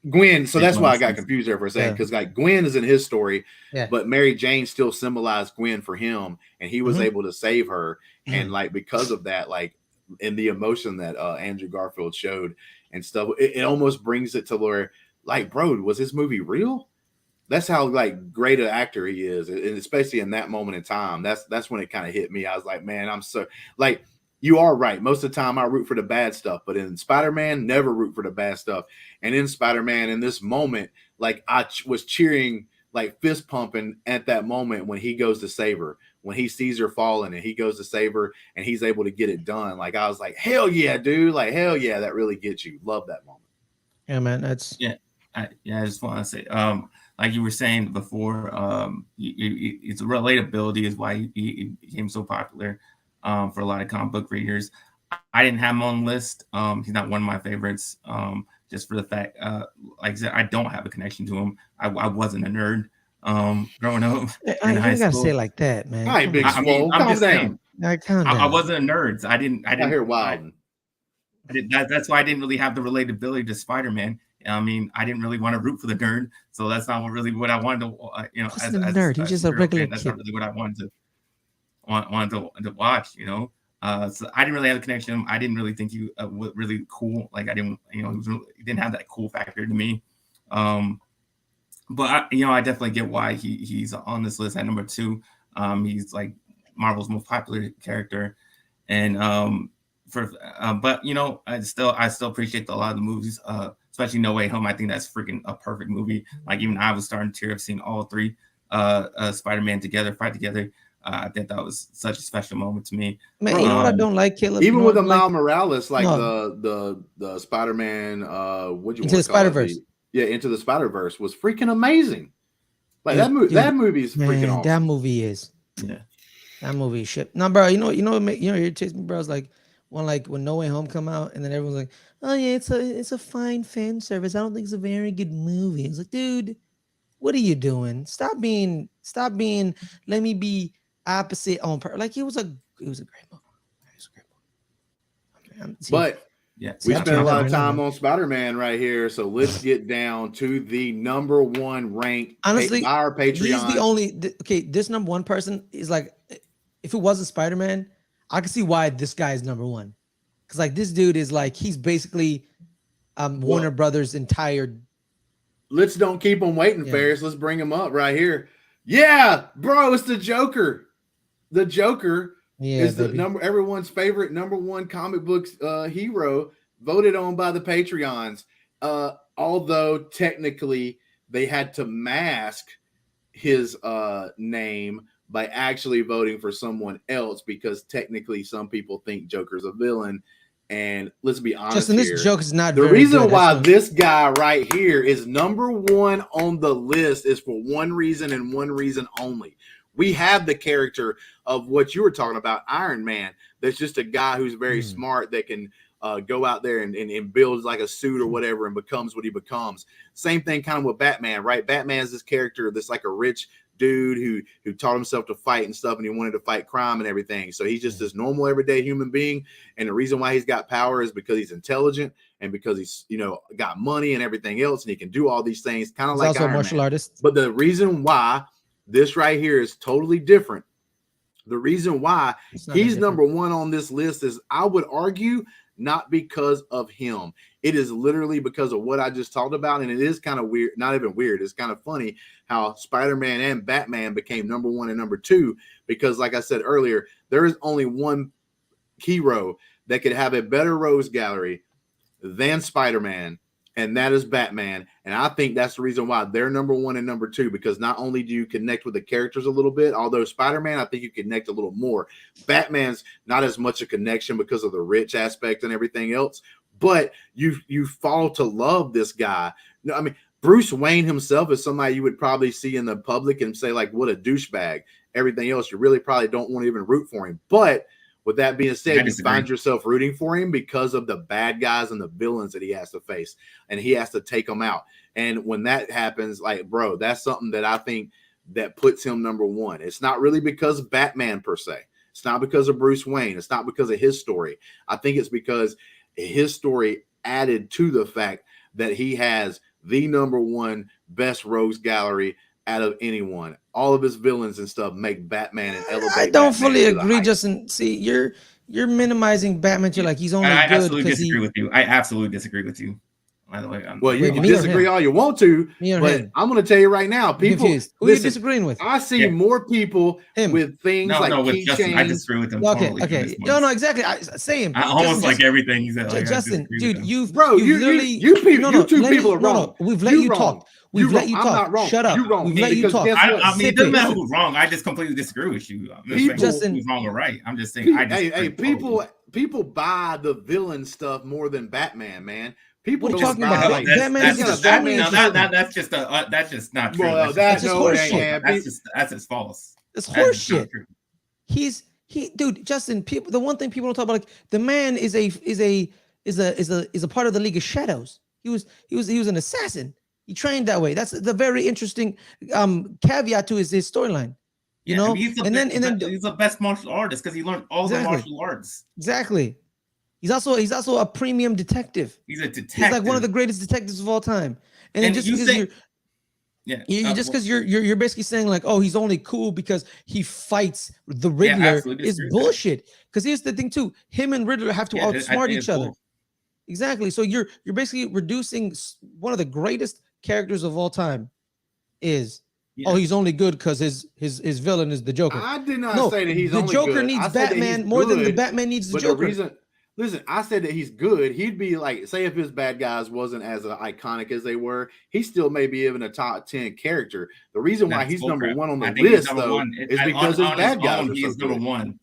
Gwen, so that's why I got confused there for a second, because like Gwen is in his story, but Mary Jane still symbolized Gwen for him, and he was able to save her. And like because of that, like in the emotion that Andrew Garfield showed and stuff, it almost brings it to where like, bro, was this movie real? That's how like great an actor he is, and especially in that moment in time, that's when it kind of hit me. I was like, man, I'm so like. You are right. Most of the time I root for the bad stuff, but in Spider-Man, never root for the bad stuff. And in Spider-Man, in this moment, like I was cheering, like fist pumping at that moment when he goes to save her, when he sees her falling and he goes to save her and he's able to get it done. Like I was like, hell yeah, dude. Like, hell yeah, that really gets you. Love that moment. Yeah, man. That's I just want to say, like you were saying before, it's relatability is why he became so popular. For a lot of comic book readers. I didn't have him on the list. He's not one of my favorites. Just for the fact, like I said, I don't have a connection to him. I wasn't a nerd growing up. I gotta say it like that, man. All right, Big Swole, I'm calm just down. saying, I wasn't a nerd. So I didn't hear wild. That's why I didn't really have the relatability to Spider-Man. I mean, I didn't really want to root for the nerd, so that's not really what I wanted to. You know, as a nerd, he's just a regular kid. That's not really what I wanted to watch, you know. So I didn't really have a connection. I didn't really think he was really cool. Like I didn't, you know, he didn't have that cool factor to me. But I definitely get why he's on this list at number 2. He's like Marvel's most popular character, and but you know, I still appreciate a lot of the movies, especially No Way Home. I think that's freaking a perfect movie. Like even I was starting to tear up seeing all 3 Spider-Man fight together. I think that was such a special moment to me. Man, you know what I don't like, Caleb? Even with the Miles Morales, like the Spider-Man, Into the Spider-Verse. Yeah, Into the Spider-Verse was freaking amazing. Like that movie is freaking awesome. That movie is. Yeah. That movie is shit. No, bro, you know, it irritates me, bro. It's like when No Way Home come out, and then everyone's like, oh yeah, it's a fine fan service. I don't think it's a very good movie. It's like, dude, what are you doing? Stop being. Let me be opposite on purpose. Like it was a great movie. But we spent a lot of time on Spider-Man right here, so let's get down to the number 1 ranked. Honestly, our Patreon. He's the only. This number 1 person is like, if it wasn't Spider-Man, I can see why this guy is number 1. Because like this dude is like, he's basically Warner Brothers' entire. Let's don't keep him waiting, Ferris. Let's bring him up right here. Yeah, bro, it's the Joker. The Joker is the baby. everyone's favorite #1 comic books hero, voted on by the Patreons. Although technically they had to mask his name by actually voting for someone else, because technically some people think Joker's a villain. And let's be honest, Justin, here, this joke is not the very reason good. why this guy right here is #1 on the list is for one reason and one reason only. We have the character of what you were talking about, Iron Man. That's just a guy who's very smart that can go out there and builds like a suit or whatever and becomes what he becomes. Same thing kind of with Batman, right? Batman is this character that's like a rich dude who taught himself to fight and stuff, and he wanted to fight crime and everything. So he's just this normal everyday human being, and the reason why he's got power is because he's intelligent and because he's got money and everything else, and he can do all these things, kind of like also Iron a martial Man. artist. But the reason why this right here is totally different, the reason why he's #1 on this list is, I would argue, not because of him. It is literally because of what I just talked about. And it is kind of weird, not even weird, it's kind of funny how Spider-Man and Batman became #1 and #2, because like I said earlier, there is only one hero that could have a better rogues gallery than Spider-Man, and that is Batman. And I think that's the reason why they're #1 and #2, because not only do you connect with the characters a little bit, although Spider-Man, I think you connect a little more. Batman's not as much a connection because of the rich aspect and everything else, but you fall to love this guy. No, I mean, Bruce Wayne himself is somebody you would probably see in the public and say, like, what a douchebag. Everything else, you really probably don't want to even root for him. But with that being said, you find yourself rooting for him because of the bad guys and the villains that he has to face, and he has to take them out. And when that happens, like, bro, that's something that I think that puts him #1. It's not really because of Batman per se. It's not because of Bruce Wayne. It's not because of his story. I think it's because his story added to the fact that he has the #1 best rogues gallery out of anyone. All of his villains and stuff make Batman and elevate. I don't fully agree, Justin. See, you're minimizing Batman to like he's only I good absolutely because disagree with you. I absolutely disagree with you. By the way, well, you can disagree all you want to, but I'm going to tell you right now, people. Who are you disagreeing with? I see more people with things like keychains. I disagree with him. Okay. No, exactly. Same. I almost like everything he said. Justin, dude, you two people are wrong. We've let you talk. We've let you talk. I'm not wrong. Shut up. You're wrong. We've let you talk. I mean, it doesn't matter who's wrong. I just completely disagree with you. I'm just saying who's wrong or right. I'm just saying. People buy the villain stuff more than Batman, man. People what are you talking about? Like, that's just not true. Well, that's just horseshit. That's just false. It's horseshit. Dude, Justin. The one thing people don't talk about, like, the man is a part of the League of Shadows. He was an assassin. He trained that way. That's the very interesting caveat to his storyline. You know, he's the best martial artist because he learned all the martial arts. Exactly. He's also a premium detective. He's a detective. He's like one of the greatest detectives of all time. And just because you're basically saying like, oh, he's only cool because he fights the Riddler is bullshit. Because here's the thing too: him and Riddler have to outsmart each other. Exactly. So you're basically reducing one of the greatest characters of all time. He's only good because his villain is the Joker. I did not say that he's only good. The Joker needs Batman more than the Batman needs the Joker. Listen, I said that he's good. He'd be like, say if his bad guys wasn't as iconic as they were, he still may be even a top 10 character. The reason why he's #1 on the list, though, is because his bad guys are so good. #1.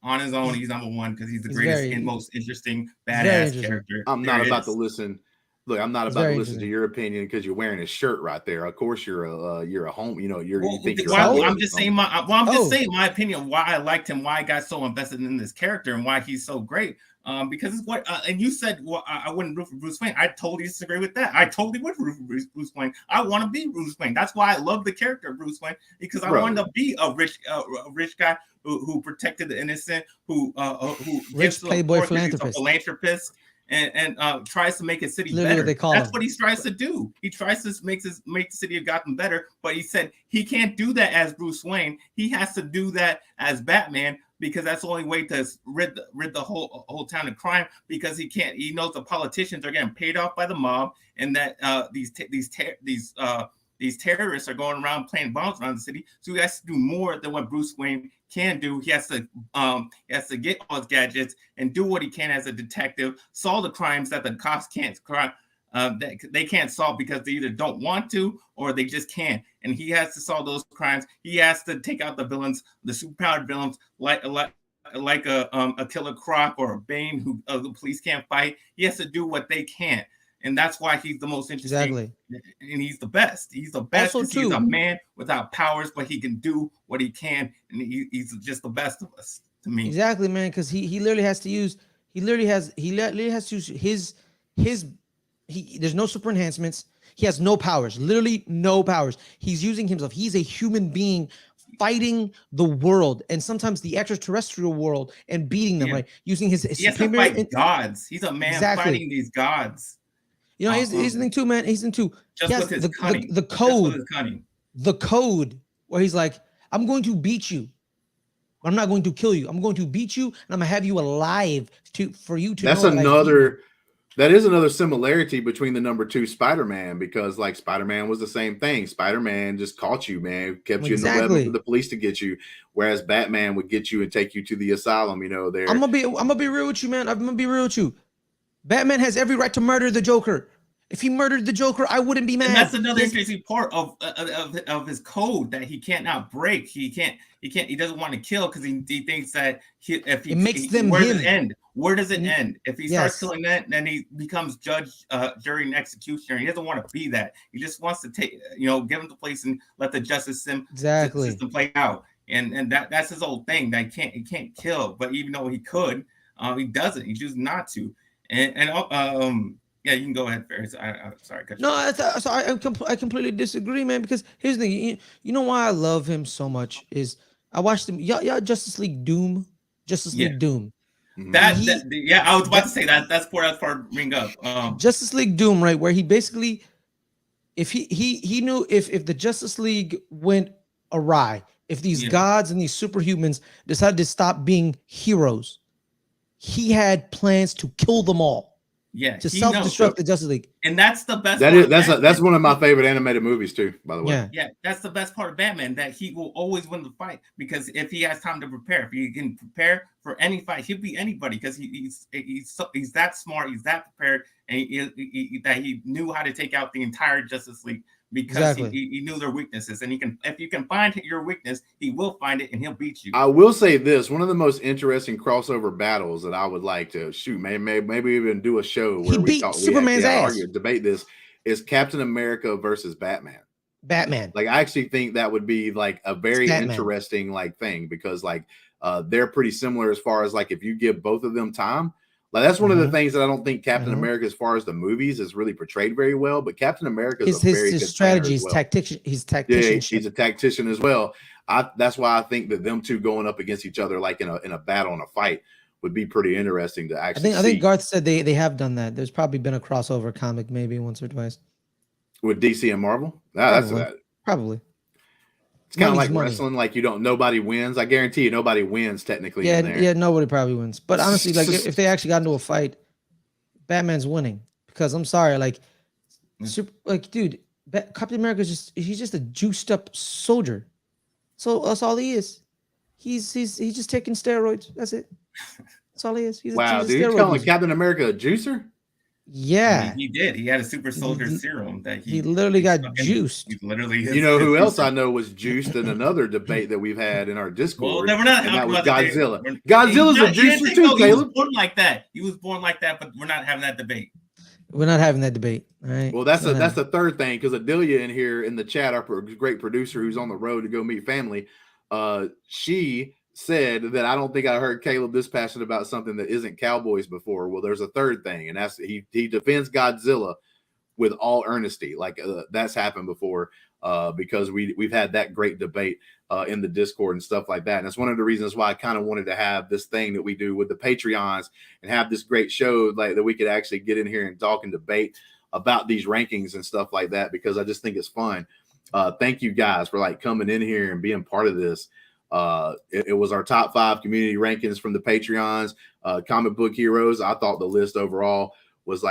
On his own, he's #1 because he's the greatest and most interesting badass character. I'm not about to listen. Look, I'm not about to listen to your opinion because you're wearing his shirt right there. Of course, you're a home. You know, you think you're. I'm just saying my opinion. Why I liked him. Why I got so invested in this character and why he's so great. Because it's what. And you said, well, I wouldn't root for Bruce Wayne. I totally disagree with that. I totally would root for Bruce Wayne. I want to be Bruce Wayne. That's why I love the character of Bruce Wayne because I wanted to be a rich guy who protected the innocent, who rich playboy philanthropist. And tries to make his city better. That's what he tries to do. He tries to make the city of Gotham better. But he said he can't do that as Bruce Wayne. He has to do that as Batman because that's the only way to rid the whole town of crime. Because he can't. He knows the politicians are getting paid off by the mob, and that these these terrorists are going around playing bombs around the city. So he has to do more than what Bruce Wayne can do. He has to get all his gadgets and do what he can as a detective, solve the crimes that the cops can't that they can't solve because they either don't want to or they just can't. And he has to solve those crimes. He has to take out the villains, the superpowered villains, like a Killer Croc or a Bane who the police can't fight. He has to do what they can't. And that's why he's the most interesting. Exactly. And he's the best. He's the best Also, because he's too, a man without powers, but he can do what he can. And he's just the best of us to me. Exactly, man. Because he literally has to use, he literally has to use there's no super enhancements. He has no powers, literally no powers. He's using himself. He's a human being fighting the world and sometimes the extraterrestrial world and beating them, right? Using his he has to fight gods. He's a man fighting these gods. You know, here's the thing too, man. He's into just with his cunning. The code where he's like, I'm going to beat you. I'm not going to kill you. I'm going to beat you, and I'm gonna have you alive for you to. That is another similarity between the number 2 Spider-Man, because like Spider-Man was the same thing. Spider-Man just caught you, man, kept you in the web for the police to get you, whereas Batman would get you and take you to the asylum. You know, there. I'm gonna be real with you, man. I'm gonna be real with you. Batman has every right to murder the Joker. If he murdered the Joker, I wouldn't be mad. And that's another interesting part of his code that he can't now break. He doesn't want to kill because he thinks that where does it end? If he starts killing that, then he becomes judge, jury, and executioner. He doesn't want to be that. He just wants to give him the place and let the justice system play out. And that's his old thing. That he can't kill, but even though he could, he doesn't. He chooses not to. Yeah, you can go ahead, Ferris. I'm sorry. I completely disagree, man. Because here's the thing. You know why I love him so much is I watched him. Yeah, Justice League Doom. League Doom. I was about to say that. That's part ring up. Justice League Doom, right? Where he basically, if he knew if the Justice League went awry, if these gods and these superhumans decided to stop being heroes, he had plans to kill them all. Yeah, to self-destruct the Justice League, and that's the best. That's one of my favorite animated movies too, by the way. Yeah, that's the best part of Batman, that he will always win the fight because if he has time to prepare, if he can prepare for any fight, he'll beat anybody because he's that smart, he's that prepared, and he knew how to take out the entire Justice League because he knew their weaknesses, and if you can find your weakness, he will find it and he'll beat you. I will say this: one of the most interesting crossover battles that I would like to shoot, maybe even do a show where we talk, Superman's ass. Debate this, is Captain America versus Batman. Like, I actually think that would be like a very interesting thing, because they're pretty similar as far as if you give both of them time. Like, that's one of the things that I don't think Captain America, as far as the movies, is really portrayed very well. But Captain America is his strategy, his tactician. He's he's a tactician as well. That's why I think that them two going up against each other in a battle, in a fight, would be pretty interesting to actually see. I think Garth said they have done that. There's probably been a crossover comic maybe once or twice with DC and Marvel. Probably. It's kind of like wrestling. Nobody wins. I guarantee you, nobody wins technically. Yeah, nobody probably wins. But honestly, if they actually got into a fight, Batman's winning, because I'm sorry, dude, Captain America he's just a juiced up soldier. So that's all he is. He's just taking steroids. That's it. That's all he is. He's dude, you calling Captain America a juicer? Yeah, he did. He had a super soldier serum that he literally got juiced. You know who else I know was juiced in another debate that we've had in our Discord? Well, we're not, and that was Godzilla. Godzilla's a juicer too, Caleb. He was born like that. But we're not having that debate. We're not having that debate. All right. Well, that's the third thing, because Adelia in here in the chat, our great producer who's on the road to go meet family, she said that I don't think I heard Caleb this passionate about something that isn't Cowboys before. Well, there's a third thing, and that's he defends Godzilla with all earnesty. That's happened before, because we've had that great debate in the Discord and stuff like that. And that's one of the reasons why I kind of wanted to have this thing that we do with the Patreons and have this great show that we could actually get in here and talk and debate about these rankings and stuff like that, because I just think it's fun. Thank you guys for coming in here and being part of this. It was our top 5 community rankings from the Patreons. Comic book heroes, I thought the list overall was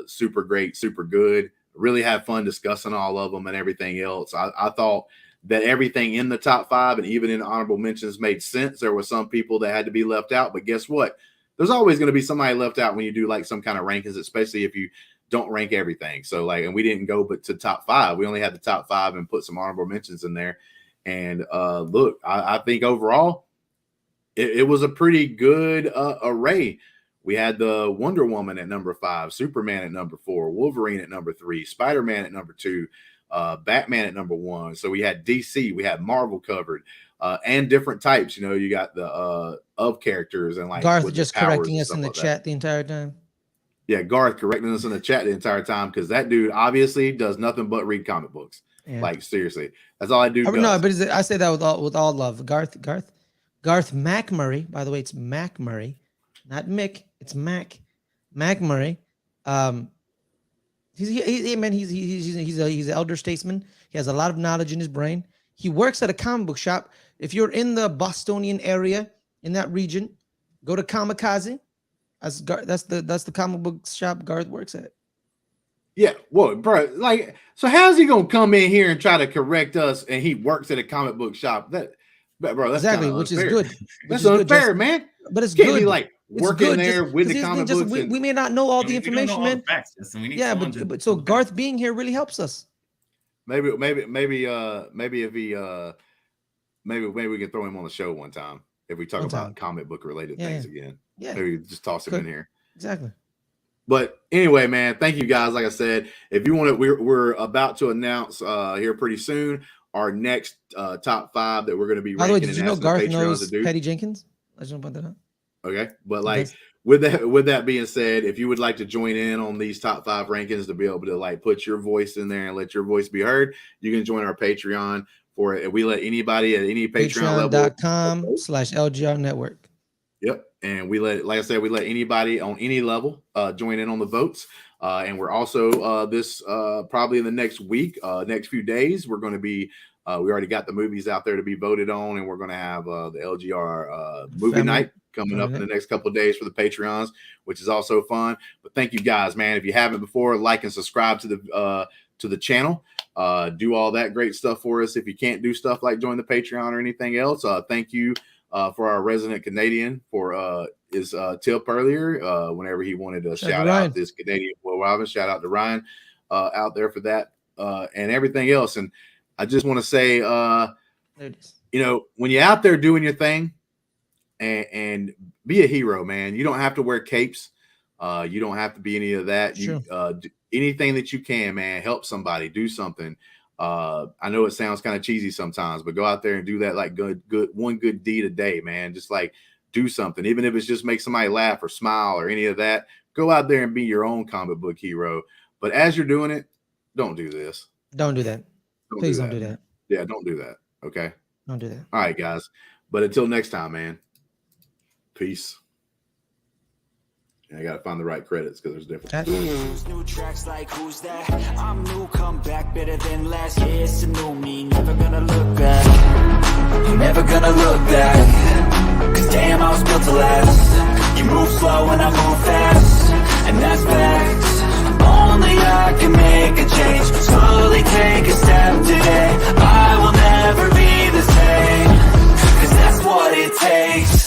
super great, super good, really had fun discussing all of them and everything else. I thought that everything in the top 5 and even in honorable mentions made sense. There were some people that had to be left out, but guess what? There's always going to be somebody left out when you do like some kind of rankings, especially if you don't rank everything. So like, and we didn't go but to top 5. We only had the top 5 and put some honorable mentions in there. And look, I think overall it was a pretty good array. We had the Wonder Woman at number 5, Superman at number 4, Wolverine at number 3, Spider-Man at number 2, Batman at number 1. So we had DC, we had Marvel covered, and different types. You know, you got the of characters and like Garth just correcting us in the chat the entire time. Yeah, Garth correcting us in the chat the entire time because that dude obviously does nothing but read comic books. Yeah. Like seriously, that's all I do. No, but I say that with all love. Garth McMurray. By the way, it's McMurray, not Mick. It's McMurray. He's an elder statesman. He has a lot of knowledge in his brain. He works at a comic book shop. If you're in the Bostonian area, in that region, go to Kamikaze. That's the comic book shop Garth works at. Yeah, well, bro, like, so how's he gonna come in here and try to correct us? And he works at a comic book shop. Bro, that's exactly, which unfair. Is good. That's unfair, man. But it's can't good. Be like working there with the comic books. We may not know all the information, man. Yeah, but so Garth being here really helps us. Maybe if he maybe we can throw him on the show one time if we talk about comic book related things again. Yeah, maybe just toss him in here. Exactly. But anyway, man, thank you guys. Like I said, if you want to, we're about to announce here pretty soon our next top 5 that we're going to be. By the way, did you know Garth knows Patty Jenkins? I just want to put that out. Okay, but like with that being said, if you would like to join in on these top 5 rankings to be able to like put your voice in there and let your voice be heard, you can join our Patreon for it. We let anybody at any Patreon level. Patreon.com/LGR Network. Yep. And we let anybody on any level join in on the votes. And we're also this probably in the next week, next few days, we're going to be we already got the movies out there to be voted on, and we're going to have the LGR movie night coming up in the next couple of days for the Patreons, which is also fun. But thank you guys, man. If you haven't before, like and subscribe to the channel. Do all that great stuff for us. If you can't do stuff like join the Patreon or anything else, thank you for our resident Canadian for his tip earlier whenever he wanted to shout out this Canadian Will Robin. Shout out to Ryan out there for that and everything else. And I just want to say, you know, when you're out there doing your thing and be a hero, man. You don't have to wear capes. You don't have to be any of that. Sure. Do anything that you can, man. Help somebody, do something. I know it sounds kind of cheesy sometimes, but go out there and do that like one good deed a day, man. Just like do something, even if it's just make somebody laugh or smile or any of that. Go out there and be your own comic book hero. But as you're doing it, don't do this. Don't do that. Please don't do that. Yeah, don't do that. Okay. Don't do that. All right, guys. But until next time, man. Peace. I gotta find the right credits because there's different. New tracks like who's that? I'm new, come back better than last. Yeah, it's a new me, never gonna look back. You're never gonna look back. Cause damn, I was built to last. You move slow and I move fast, and that's facts. Only I can make a change. Slowly take a step today. I will never be the same. Cause that's what it takes.